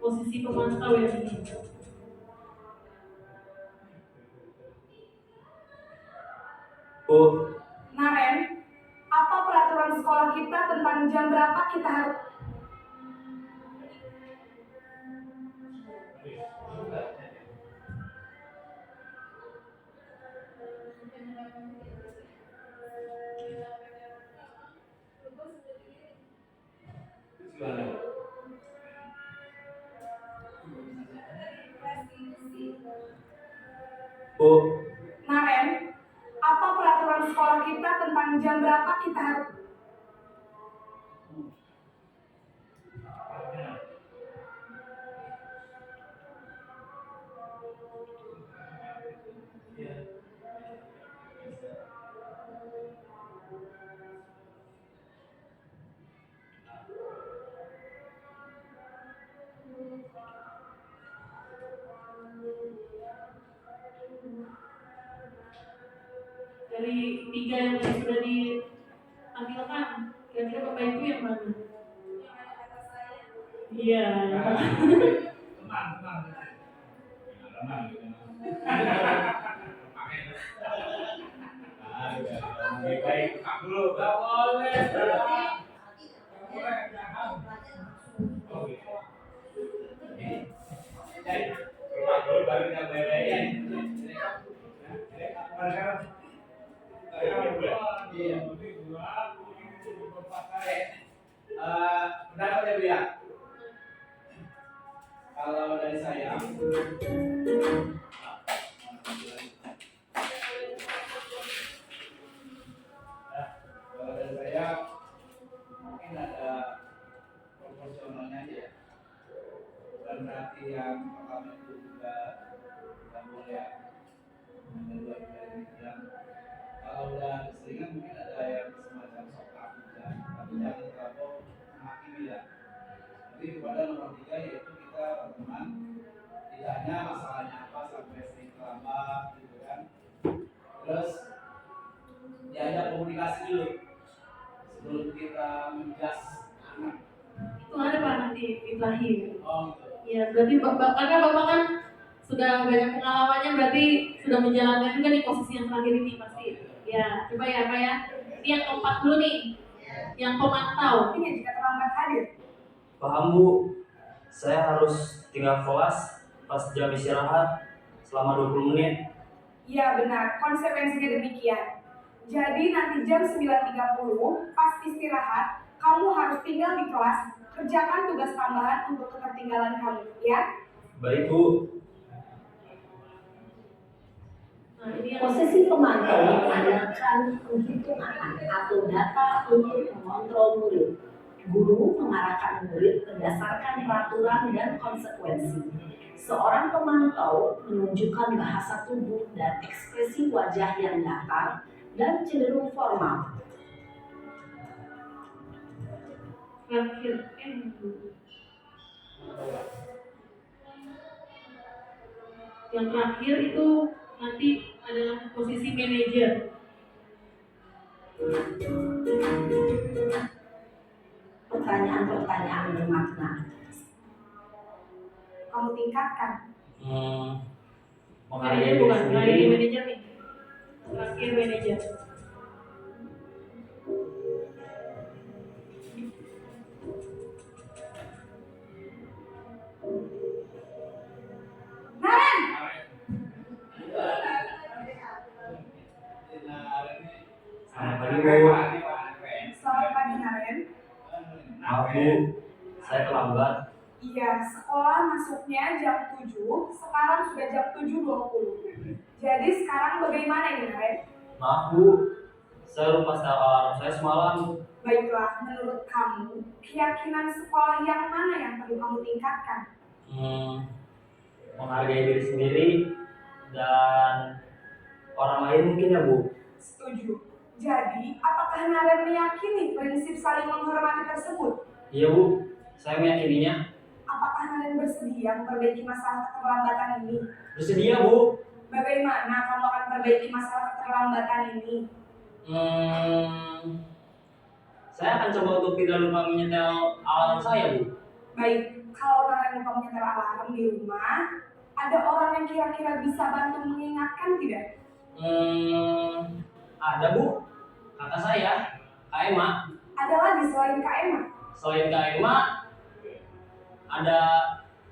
Posisi pemantau yang ini. Bu. Naren, apa peraturan sekolah kita tentang tentang jam berapa kita harus Bu, Naren, apa peraturan sekolah kita tentang jam berapa kita harus Dari 3 yang sudah ditampilkan, kira-kira Bapak Ibu yang mana? Iya. Baik, dulu. Gak boleh. Baru kita beresin. Pendapat ya Bu ya. Kalau dari saya, mungkin ada proporsionalnya aja ya. Bukan berarti yang pertama itu juga tidak boleh. Kalau udah keseringan mungkin ada yang semacam sok takut ya, tapi jangan terlalu menghakimi ya. Jadi kepada nomor 3 yaitu kita teman tidaknya masalahnya apa sampai sering terlambat gitu kan. Terus diajak komunikasi dulu sebelum kita menjas anak. Itu ada Pak nanti di terakhir. Oh gitu. Ya, berarti karena Bapak kan sudah banyak pengalamannya, berarti sudah menjalankan juga di posisi yang terakhir ini pasti. Ya, coba ya Pak ya. Ini yang keempat dulu nih, yang pemantau. ini jika terlambat hadir? paham Bu, saya harus tinggal kelas pas jam istirahat selama 20 menit. Iya benar, konsekuensinya demikian. Jadi nanti jam 9.30 pas istirahat, kamu harus tinggal di kelas, kerjakan tugas tambahan untuk ketertinggalan kamu, ya? Baik Bu. Nah, ini yang Posisi pemantau menggunakan penghitungan atau data untuk mengontrol murid. Guru mengarahkan murid berdasarkan peraturan dan konsekuensi. Seorang pemantau menunjukkan bahasa tubuh dan ekspresi wajah yang datar dan cenderung formal. terakhir. Yang terakhir itu nanti adalah posisi manajer. Pertanyaan-pertanyaan bermakna. Kamu tingkatkan. Manajer bukan, lagi manajer nih. Terakhir manajer. Naren! Selamat pagi Bu. Selamat pagi Naren. Maaf Bu, saya terlambat. Iya, sekolah masuknya jam 7, sekarang sudah jam 7.20. Jadi sekarang bagaimana ini Naren? Maaf Bu, saya lupa setel alarm saya semalam. Baiklah, menurut kamu, keyakinan sekolah yang mana yang perlu kamu tingkatkan? Menghargai diri sendiri dan orang lain mungkin ya Bu. Setuju. Jadi, apakah Naren meyakini prinsip saling menghormati tersebut? Iya Bu, saya meyakininya. Apakah Naren bersedia memperbaiki masalah keterlambatan ini? Bersedia Bu. Bagaimana kamu akan perbaiki masalah keterlambatan ini? Saya akan coba untuk tidak lupa menyetel alarm saya Bu. Baik, kalau Naren lupa menyetel alarm di rumah, ada orang yang kira-kira bisa bantu mengingatkan tidak? Ada Bu, kakak saya, Kak Emma. Ada lagi selain Kak Emma? Selain Kak Emma, ada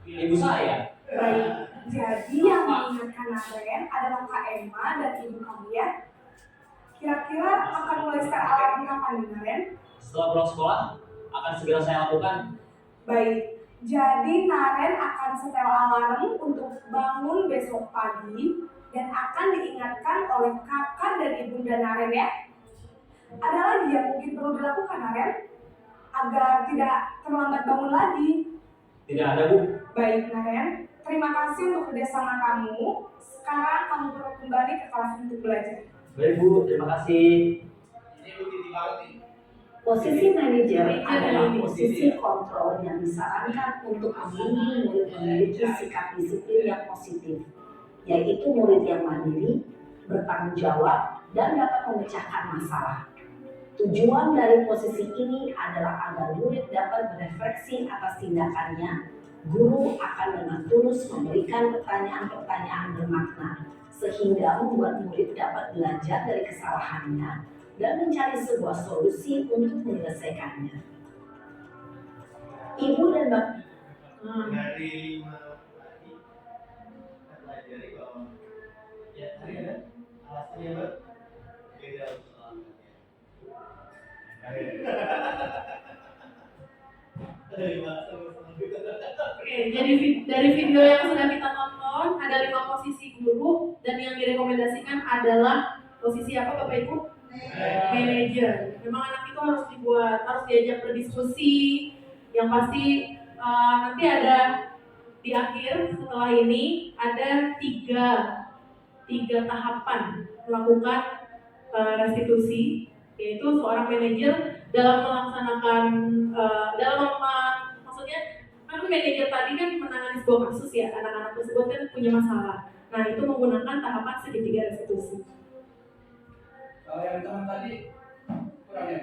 ibu saya. Baik, jadi yang mengingatkan Naren adalah Kak Emma dan ibu kalian. Kira-kira akan mulai start alarm kapan nih Naren? Setelah pulang sekolah, akan segera saya lakukan. Baik, jadi Naren akan setel alarm untuk bangun besok pagi dan akan diingatkan oleh kakak dan ibunda Naren ya. Ada lagi yang mungkin perlu dilakukan Naren agar tidak terlambat bangun lagi? Tidak ada, Bu. Baik Naren, terima kasih untuk kerjasama kamu. Sekarang kamu perlu kembali ke kelas untuk belajar. Baik, Bu. Terima kasih. Posisi manajer adalah posisi kontrol yang disarankan untuk membimbing murid memiliki sikap disiplin yang positif, yaitu murid yang mandiri, bertanggung jawab, dan dapat memecahkan masalah. Tujuan dari posisi ini adalah agar murid dapat berefleksi atas tindakannya. Guru akan dengan tulus memberikan pertanyaan-pertanyaan bermakna, sehingga membuat murid dapat belajar dari kesalahannya dan mencari sebuah solusi untuk menyelesaikannya. Ibu dan Bapak Dari pelajari bahwa ya tadi ada alasannya beda soalnya. Oke, jadi dari video yang sudah kita tonton ada 5 posisi guru dan yang direkomendasikan adalah posisi apa Bapak Ibu? Manajer. Memang anak itu harus diajak berdiskusi. Yang pasti nanti ada di akhir setelah ini ada tiga tahapan melakukan restitusi, yaitu seorang manajer dalam melaksanakan maksudnya kan manajer tadi kan menangani sebuah kasus ya, anak-anak tersebut kan punya masalah. Nah itu menggunakan tahapan segitiga restitusi. Kalau yang teman tadi kurang ya?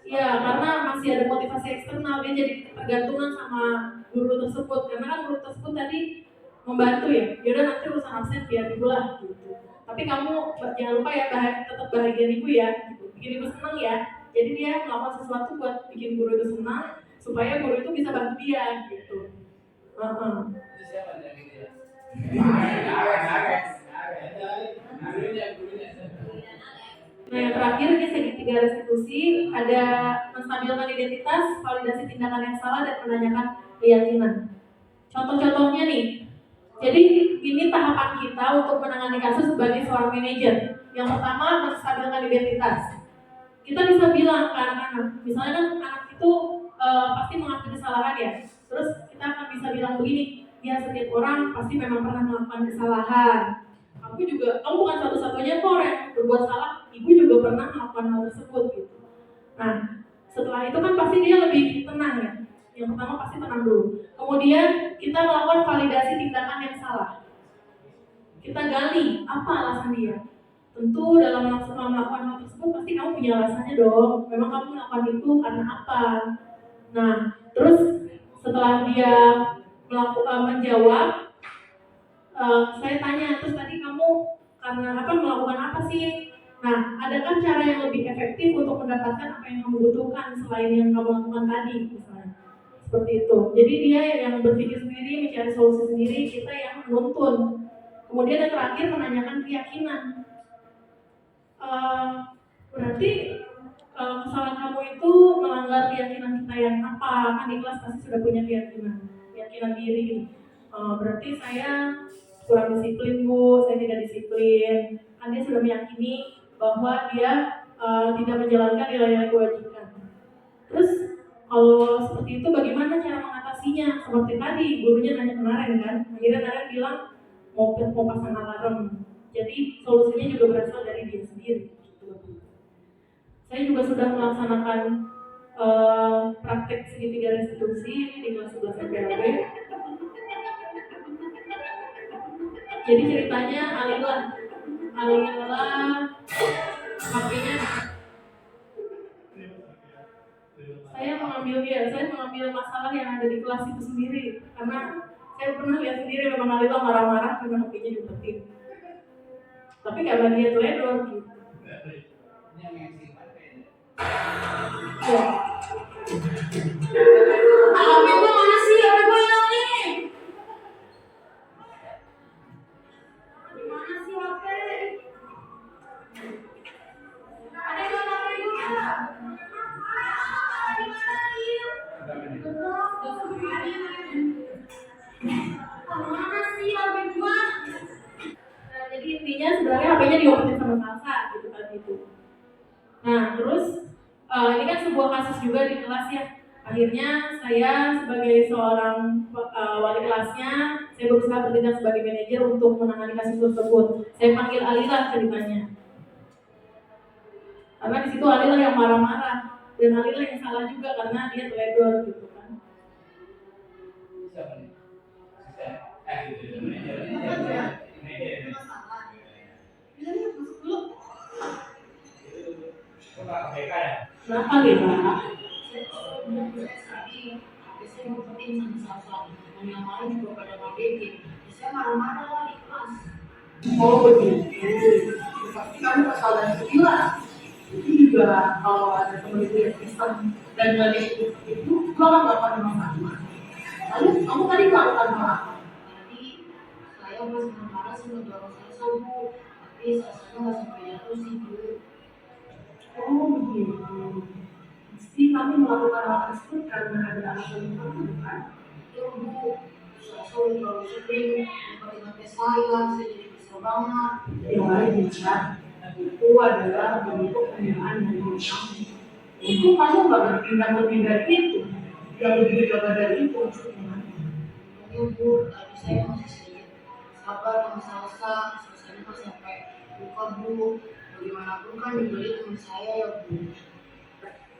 Iya, karena masih ada motivasi eksternal, dia jadi tergantungan sama guru tersebut. Karena kan guru tersebut tadi membantu ya, yaudah nanti urusan absen biar ibu lah gitu. Tapi kamu jangan lupa ya, tetap bahagian ibu ya, gitu. Bikin ibu senang ya. Jadi dia melakukan sesuatu buat bikin guru itu senang, supaya guru itu bisa bantu dia gitu. Itu siapa yang gitu ya? Nah yang terakhir ini segitiga restitusi, ada menstabilkan identitas, validasi tindakan yang salah, dan menanyakan keyakinan. Contoh-contohnya nih, jadi ini tahapan kita untuk menangani kasus sebagai seorang manajer. Yang pertama, menstabilkan identitas. Kita bisa bilang ke anak-anak, misalnya kan anak itu pasti mengakui kesalahan ya, terus kita akan bisa bilang begini, ya setiap orang pasti memang pernah melakukan kesalahan. Kamu bukan satu-satunya kok yang berbuat salah, ibu juga pernah melakukan hal tersebut gitu. Nah, setelah itu kan pasti dia lebih tenang ya. Yang pertama pasti tenang dulu. Kemudian kita melakukan validasi tindakan yang salah. Kita gali apa alasan dia. Tentu dalam melakukan hal tersebut pasti kamu punya alasannya dong. Memang kamu melakukan itu karena apa? Nah, terus setelah dia menjawab, saya tanya, terus tadi kamu karena apa melakukan apa sih? Nah, adakah cara yang lebih efektif untuk mendapatkan apa yang kamu butuhkan selain yang kamu lakukan tadi, misalnya? Seperti itu. Jadi dia yang berpikir sendiri, mencari solusi sendiri, kita yang menuntun. Kemudian yang terakhir menanyakan keyakinan. Berarti kesalahan kamu itu melanggar keyakinan kita yang apa? Kan di kelas pasti sudah punya keyakinan diri gitu. Berarti saya kurang disiplin Bu, saya tidak disiplin. Kan dia sudah meyakini bahwa dia tidak menjalankan nilai-nilai kewajiban. Terus kalau seperti itu bagaimana cara mengatasinya? Seperti tadi gurunya nanya kemarin kan, akhirnya Naren bilang mau pasang alarm. Jadi solusinya juga berasal dari dia sendiri. Saya juga sudah melaksanakan praktek segitiga restitusi di kelas 11 MPLB. Jadi ceritanya Alila HP-nya saya mengambil masalah yang ada di kelas itu sendiri karena saya pernah lihat sendiri memang Alila marah-marah karena HP-nya diumpetin. Tapi karena dia teledor gitu. HP gue mana sih? HP gue hilang nih. Di mana sih HP? Ada yang HP gue? Di mana nih? Mana sih HP gue? Nah, jadi intinya sebenarnya HP-nya diopetin sama Salsa gitu tadi itu. Nah, terus ini kan sebuah kasus juga di kelas ya. Akhirnya saya sebagai seorang wali kelasnya, saya berusaha bertindak sebagai manajer untuk menangani kasus tersebut. Saya panggil Alila ceritanya. Karena di situ Alila yang marah-marah dan Alila yang salah juga karena dia teledor gitu kan. Siapa nih? Kenapa gitu? Oh begitu. Pasti kamu kesal dan gila. Itu juga kalau ada temen itu yang Kristen dan nggak itu, lo kan melakukan sama. Lalu kamu tadi melakukan apa? Tadi saya masih marah sama dorong Salsa Bu, tapi Salsanya nggak sampai jatuh sih Bu. Oh begitu. Pasti kamu melakukan hal tersebut karena ada alasan tertentu kan? Ya Bu, Salsa udah terlalu sering ngepatin HP saya jadi kesel banget. Yang lain bisa. Itu adalah bentuk penghinaan dari diri kamu. Itu kamu nggak bertindak lebih dari itu, yang lebih jaga dari itu maksudnya. Ya Bu, tadi saya masih sedikit sabar sama Salsa, Salsanya nggak sampai luka Bu. Bagaimanapun kan dibeli teman saya ya Bu.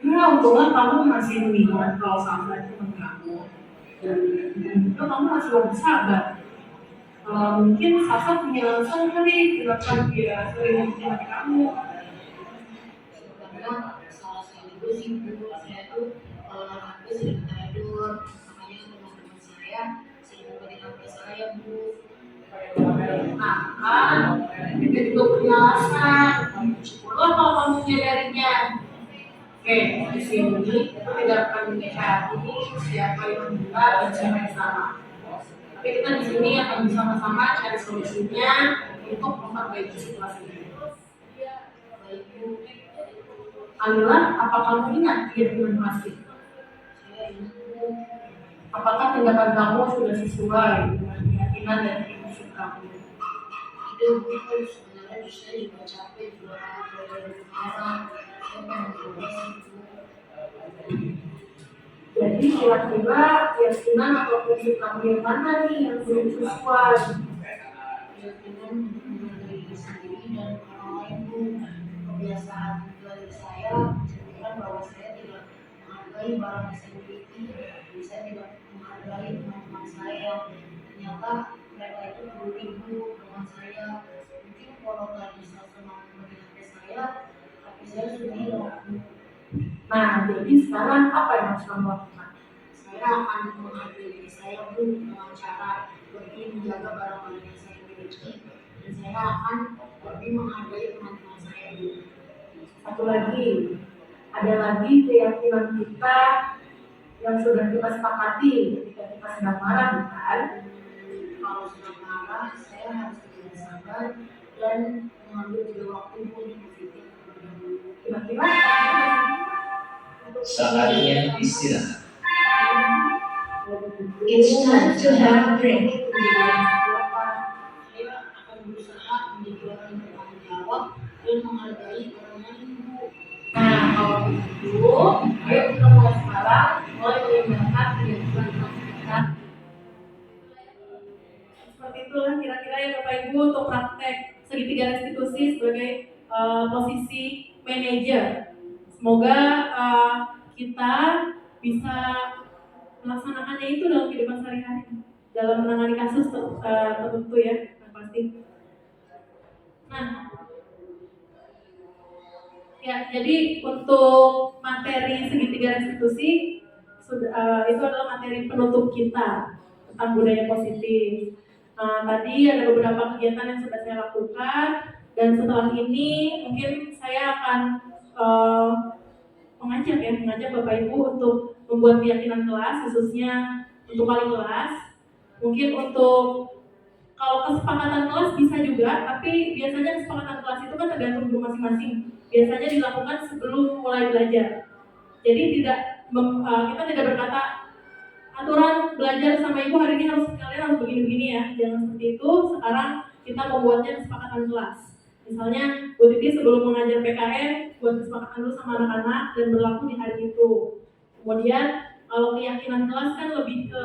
Ya, untungnya kamu masih mengingat kalau Salsa itu teman kamu. Dan juga kamu masih lebih sabar. Mungkin Salsa punya alasan kali kenapa dia sering menghina kamu. Sebenarnya salah saya juga sih Bu, saya tuh kalau naruh HP sering tidur, makanya teman-teman saya sering ngepatin HP saya Bu. Nah, kan, dia juga punya alasan. Syukurlah kalau kamu menyadarinya. Oke, di sini kita tidak akan mencari siapa yang benar dan siapa yang salah. Tapi kita di sini akan bersama-sama cari solusinya untuk memperbaiki situasi ini. Baik Bu, Alila, apa kamu ingat keyakinan plastik? saya ingat Bu. Apakah tindakan kamu sudah sesuai dengan keyakinan dan prinsip kamu? Tidak Bu, sebenarnya saya juga capek juga dari sekarang. Saya pengen berubah sih Bu. Jadi kira-kira keyakinan atau prinsip kamu yang mana nih yang belum sesuai? Keyakinan menghargai diri sendiri dan orang lain Bu. Kebiasaan dari saya mencerminkan bahwa saya tidak menghargai barang yang saya miliki. Saya tidak menghargai teman-teman saya. Ternyata mereka itu peduli Bu dengan saya. Mungkin kalau tadi Salsa mau membeli HP saya, tapi saya sudah hilang Bu. Nah, jadi sekarang apa yang harus kamu lakukan? Saya akan menghargai diri saya Bu dengan cara lebih menjaga barang-barang yang saya miliki, dan saya akan lebih menghargai teman-teman saya Bu. Satu lagi, ada lagi keyakinan kita yang sudah kita sepakati ketika kita sedang marah, bukan? Kalau sedang marah, saya harus lebih sabar dan mengambil jeda waktu Bu untuk berpikir terlebih dahulu. Kira-kira Saatnya istirahat. It's time to have a break. Saya akan berusaha menjadi orang yang bertanggung jawab dan menghargai orang lain Bu. Nah, kalau begitu, ayo kita mulai sekarang, mulai mengembangkan keyakinan kita. Seperti itulah kira-kira ya Bapak Ibu untuk praktek segitiga restitusi sebagai posisi manajer. Semoga kita bisa melaksanakannya itu dalam kehidupan sehari-hari, dalam menangani kasus tertentu ya, yang pasti. Nah, ya jadi untuk materi segitiga restitusi itu adalah materi penutup kita tentang budaya positif. Tadi ada beberapa kegiatan yang sudah saya lakukan dan setelah ini mungkin saya akan mengajak Bapak Ibu untuk membuat keyakinan kelas, khususnya untuk wali kelas. Mungkin untuk kalau kesepakatan kelas bisa juga, tapi biasanya kesepakatan kelas itu kan tergantung guru masing-masing. Biasanya dilakukan sebelum mulai belajar. Jadi kita tidak berkata aturan belajar sama ibu hari ini kalian harus begini-begini ya, jangan seperti itu. Sekarang kita membuatnya kesepakatan kelas. Misalnya Bu Titi sebelum mengajar PKN buat kesepakatan dulu sama anak-anak dan berlaku di hari itu. Kemudian kalau keyakinan kelas kan lebih ke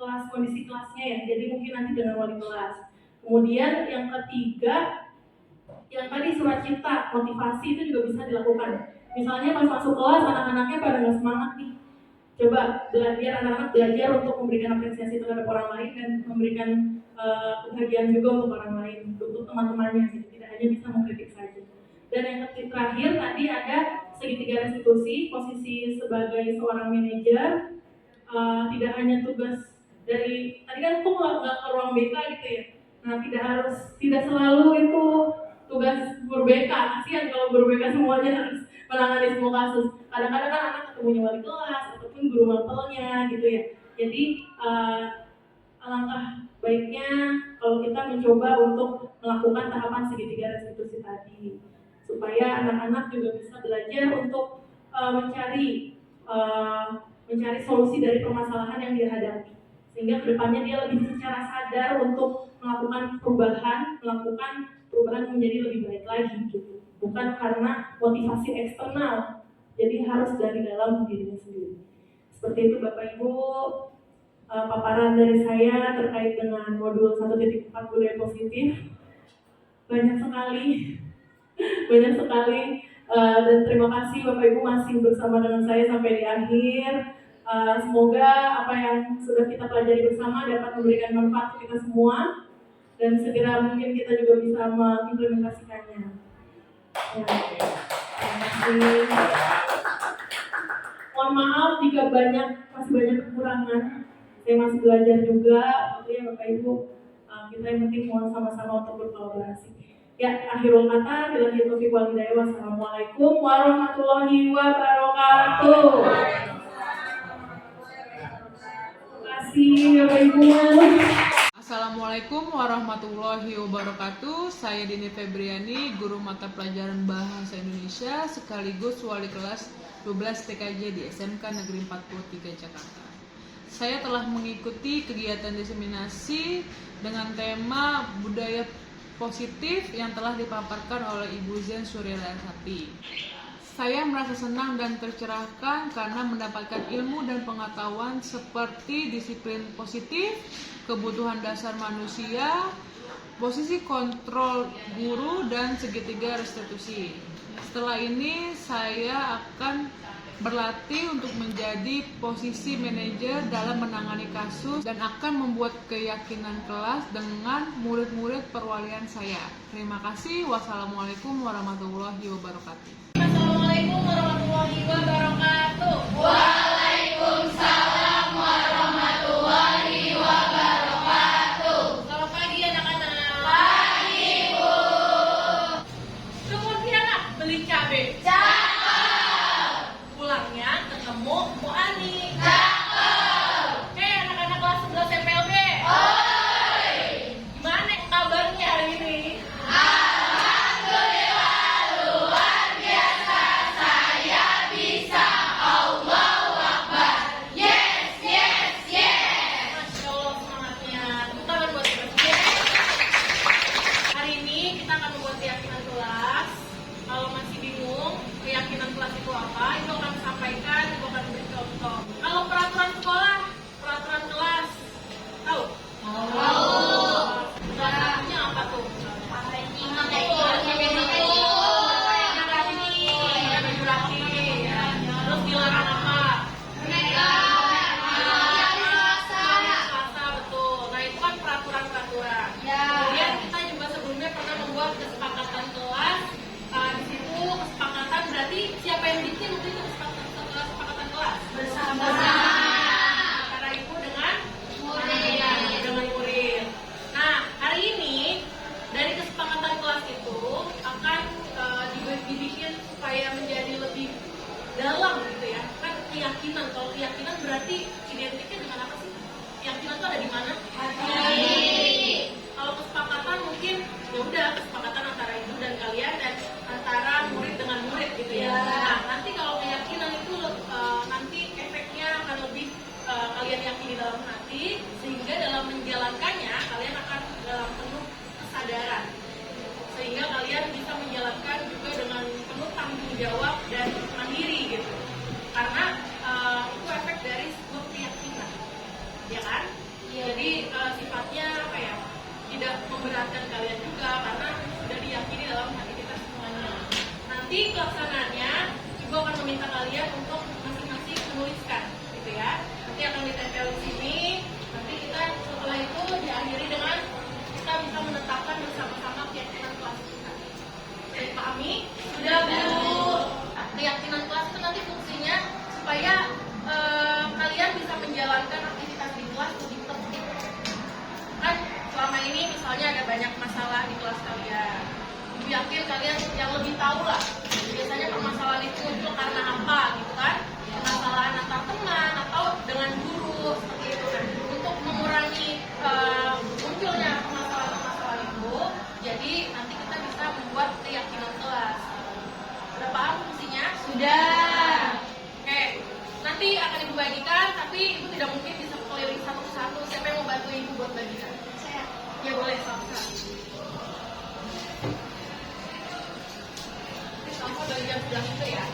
kelas, kondisi kelasnya ya, jadi mungkin nanti dengan wali kelas. Kemudian yang ketiga, yang tadi surat cita motivasi itu juga bisa dilakukan. Misalnya pas masuk kelas anak-anaknya pada nggak semangat nih, coba biar anak-anak belajar untuk memberikan apresiasi terhadap orang lain dan memberikan kebahagiaan juga untuk orang lain, untuk teman-temannya, gitu. Tidak hanya bisa mengkritik saja. Dan yang terakhir tadi ada segitiga restitusi, posisi sebagai seorang manajer, tidak hanya tugas dari tadi kan tuh nggak ke ruang BK gitu ya. Nah tidak selalu itu tugas guru BK. Kasihan kalau guru BK semuanya harus menangani semua kasus. Kadang-kadang kan anak ketemunya wali kelas ataupun guru mapelnya gitu ya. Jadi alangkah baiknya kalau kita mencoba untuk melakukan tahapan segitiga restitusi tadi, supaya anak-anak juga bisa belajar untuk mencari solusi dari permasalahan yang dia hadapi, sehingga kedepannya dia lebih secara sadar untuk melakukan perubahan menjadi lebih baik lagi gitu. Bukan karena motivasi eksternal, jadi harus dari dalam dirinya sendiri. Seperti itu Bapak Ibu, paparan dari saya terkait dengan modul 1.4 budaya positif. Banyak sekali dan terima kasih Bapak Ibu masih bersama dengan saya sampai di akhir. Semoga apa yang sudah kita pelajari bersama dapat memberikan manfaat untuk kita semua dan segera mungkin kita juga bisa mengimplementasikannya. Ya, terima kasih. Mohon maaf jika masih banyak kekurangan. Saya masih belajar juga, ya Bapak Ibu. Kita yang penting mau sama-sama untuk berkolaborasi. Ya, akhirul kata, billahi taufiq wal hidayah. Wassalamualaikum warahmatullahi wabarakatuh. Terima kasih Bapak Ibu. Assalamualaikum warahmatullahi wabarakatuh. Saya Dini Febriani, guru mata pelajaran Bahasa Indonesia sekaligus wali kelas 12 TKJ di SMK Negeri 43 Jakarta. Saya telah mengikuti kegiatan diseminasi dengan tema budaya positif yang telah dipaparkan oleh Ibu Zen Suryalasati. Saya merasa senang dan tercerahkan karena mendapatkan ilmu dan pengetahuan seperti disiplin positif, kebutuhan dasar manusia, posisi kontrol guru, dan segitiga restitusi. Setelah ini saya akan berlatih untuk menjadi posisi manajer dalam menangani kasus dan akan membuat keyakinan kelas dengan murid-murid perwalian saya. Terima kasih. Wassalamualaikum warahmatullahi wabarakatuh. Assalamualaikum warahmatullahi wabarakatuh. Waalaikumsalam warahmatullahi wabarakatuh. Selamat pagi anak-anak. Pagi Bu. Kemudian beli cabai. Pulangnya ketemu Bu Ani. Anak-anak kelas 11 MPLB. Gimana kabarnya hari ini? Alhamdulillah luar biasa. Saya dalam gitu ya. Kan keyakinan, kalau keyakinan berarti identiknya dengan apa sih? Keyakinan itu ada di mana? Hati. Kalau kesepakatan mungkin ya udah kesepakatan antara ibu dan kalian dan antara murid dengan murid gitu ya. Nah, nanti kalau keyakinan itu nanti efeknya akan lebih kalian yakini dalam hati, sehingga dalam menjalankannya kalian akan dalam penuh kesadaran, sehingga kalian bisa menjalankan juga dengan penuh tanggung jawab dan mandiri gitu. Karena itu efek dari sebuah keyakinan, ya kan? Jadi sifatnya apa ya? Tidak memberatkan kalian juga karena sudah diyakini dalam hati kita semuanya. Nanti pelaksanaannya ibu akan meminta kalian untuk masing-masing menuliskan, gitu ya. Nanti akan ditempel di sini. Nanti kita setelah itu diakhiri dengan kita bisa menetapkan bersama-sama keyakinan kelas kita. Jadi pahami? Sudah Bu. Keyakinan kelas itu nanti fungsinya supaya kalian bisa menjalankan aktivitas di kelas lebih tertib. Kan selama ini misalnya ada banyak masalah di kelas kalian. Ibu yakin kalian yang lebih tahu lah. Biasanya permasalahan itu muncul karena apa gitu kan? Permasalahan antar teman atau dengan guru seperti itu kan. Untuk mengurangi munculnya permasalahan-permasalahan itu, jadi nanti kita bisa membuat keyakinan kelas. Sudah paham fungsinya? Sudah. Oke, nanti akan ibu bagikan, tapi ibu tidak mungkin bisa keliling satu persatu. Siapa yang mau bantu ibu buat bagikan? Saya. Ya boleh, sama-sama. Sampai bagian sebelah itu ya.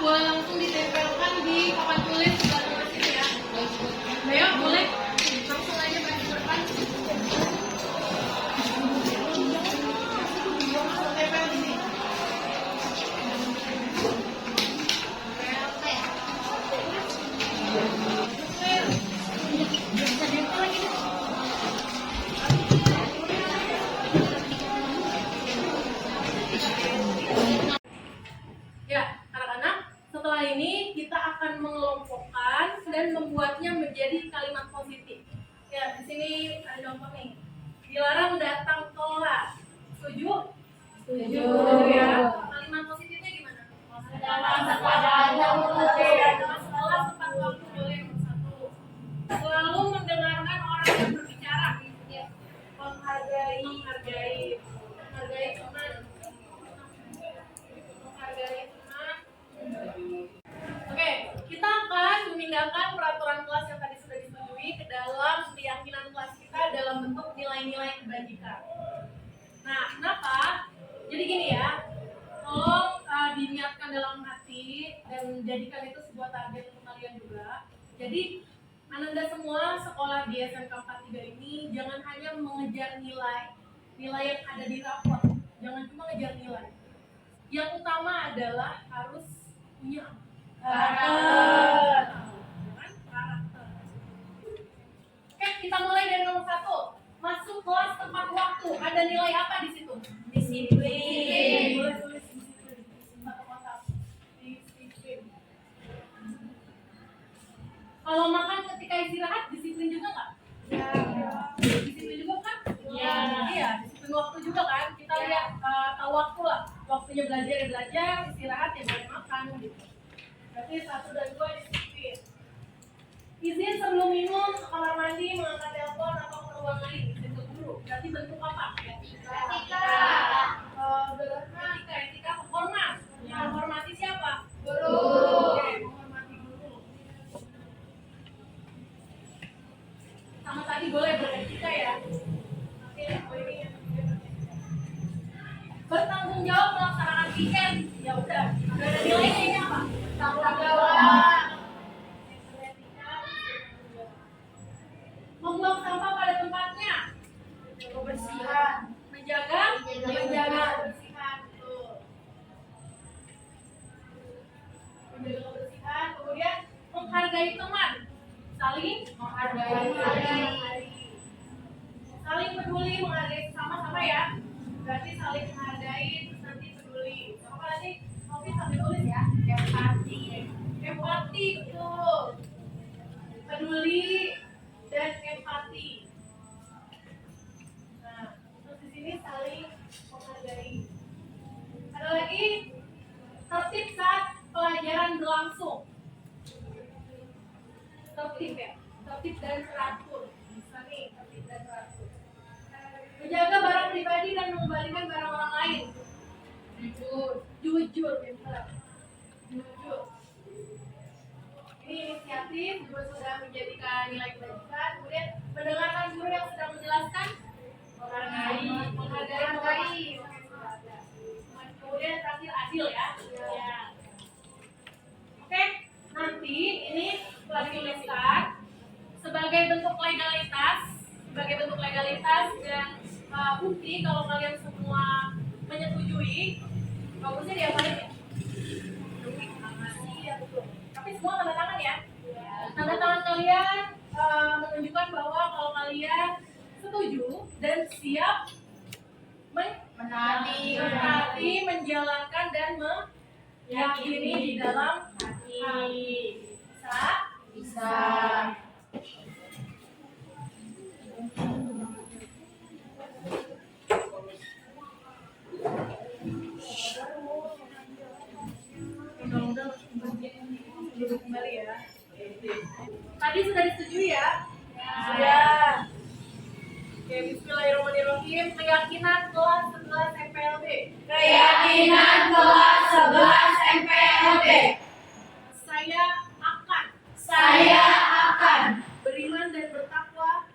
Boleh langsung ditempelkan di papan tulis sebelah tengah sini ya. Ayo, boleh langsung aja berarti depan. Tempel di sini. Ya, anak-anak, setelah ini kita akan mengelompokkan dan membuatnya menjadi kalimat positif. Ya, di sini ada contoh nih. Dilarang datang telat. Setuju? Setuju. Ya. Kalimat positifnya gimana? Setelah tepat waktu boleh satu. Selalu mendengarkan orang yang berbicara. Menghargai teman. Oke, kita akan memindahkan peraturan kelas yang tadi sudah disetujui ke dalam keyakinan kelas kita dalam bentuk nilai-nilai kebajikan. Nah, kenapa? Jadi gini ya, tolong diniatkan dalam hati dan jadikan itu sebuah target untuk kalian juga. Jadi, Ananda semua sekolah di SMK 43 ini jangan hanya mengejar nilai yang ada di rapor. Jangan cuma ngejar nilai. Yang utama adalah harus punya karakter. Oke, kita mulai dari nomor 1. Masuk kelas tepat waktu. Ada nilai apa di situ? Disiplin. Boleh tulis disiplin. Satu kotak. Disiplin. Kalau makan ketika istirahat, disiplin juga nggak? Ya. Disiplin juga kan? Ya. Iya, disiplin waktu juga kan? Kita lihat tahu waktu lah. Waktunya belajar ya belajar, istirahat ya boleh makan gitu. Berarti 1 dan 2 disiplin. Izin sebelum minum, ke kamar mandi, mengangkat telepon atau ke ruang lain. Izin ke guru. Berarti bentuk apa? Etika. Etika hormat. Menghormati siapa? Guru. Oke, menghormati guru. Sama tadi boleh beretika ya. Oke, ini bertanggung jawab melaksanakan weekend. Ya udah ada nilainya ini apa? Tanggung jawab. Membuang sampah pada tempatnya. Kebersihan. Menjaga kebersihan. Betul. Menjaga kebersihan. Kemudian menghargai teman. Saling menghargai. Saling peduli, menghargai sama-sama ya. Berarti saling menghargai, terus nanti peduli. Sama nanti Novi sambil tulis ya. Empati betul. Peduli dan empati. Nah, terus di sini saling menghargai. Ada lagi tertib saat pelajaran berlangsung. Tertib ya, tertib dan teratur. Bisa nih, tertib dan teratur. Menjaga barang pribadi dan mengembalikan barang orang lain. Jujur, benar. Jujur. Ini inisiatif juga sudah menjadikan nilai kebajikan. Kemudian mendengarkan guru yang sedang menjelaskan. Menghargai. Kemudian terakhir adil ya. Oke, nanti ini setelah dituliskan sebagai bentuk legalitas dan bukti kalau kalian semua menyetujui, bagusnya diapain ya? Iya betul. Tapi semua tanda tangan ya. Tanda tangan kalian menunjukkan bahwa kalau kalian setuju dan siap menaati, menjalankan dan meyakini di dalam hati. Bisa. Kembali ya. Tadi sudah disetujui ya? Sudah. Oke, bismillahirrahmanirrahim. Keyakinan kelas 11 MPLB. Keyakinan kelas 11 MPLB. Saya akan beriman dan bertakwa.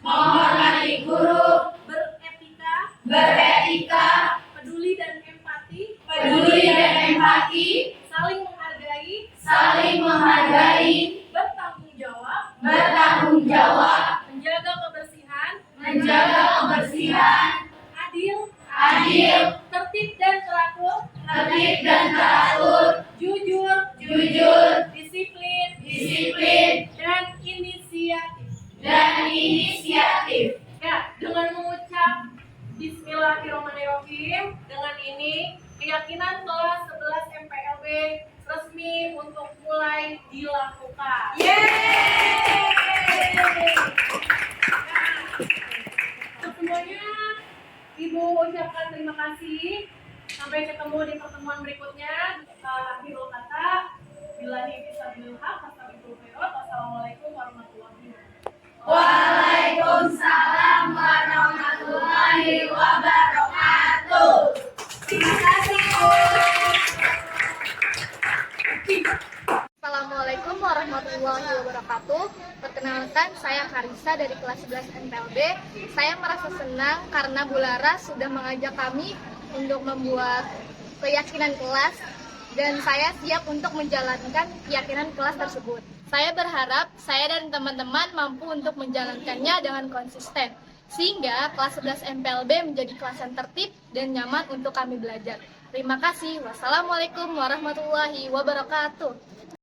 Menghormati guru. Beretika. Peduli dan empati. Saling menghargai. Bertanggung jawab. Menjaga kebersihan. Adil. Tertib dan teratur. Jujur. Disiplin. Dan inisiatif. Ya, dengan mengucap Bismillahirrahmanirrahim. Dengan ini keyakinan kelas 11 MPLB resmi untuk mulai dilakukan. Untuk semuanya, Ibu ucapkan terima kasih. Sampai ketemu di pertemuan berikutnya. Akhirul kata, billahi fisabilil haq, wassalamualaikum warahmatullahi wabarakatuh. Waalaikumsalam warahmatullahi wabarakatuh. Terima kasih. Assalamualaikum warahmatullahi wabarakatuh. Perkenalkan, saya Karisa dari kelas 11 MPLB. Saya merasa senang karena Bu Laras sudah mengajak kami untuk membuat keyakinan kelas dan saya siap untuk menjalankan keyakinan kelas tersebut. Saya berharap saya dan teman-teman mampu untuk menjalankannya dengan konsisten sehingga kelas 11 MPLB menjadi kelas yang tertib dan nyaman untuk kami belajar. Terima kasih. Wassalamualaikum warahmatullahi wabarakatuh.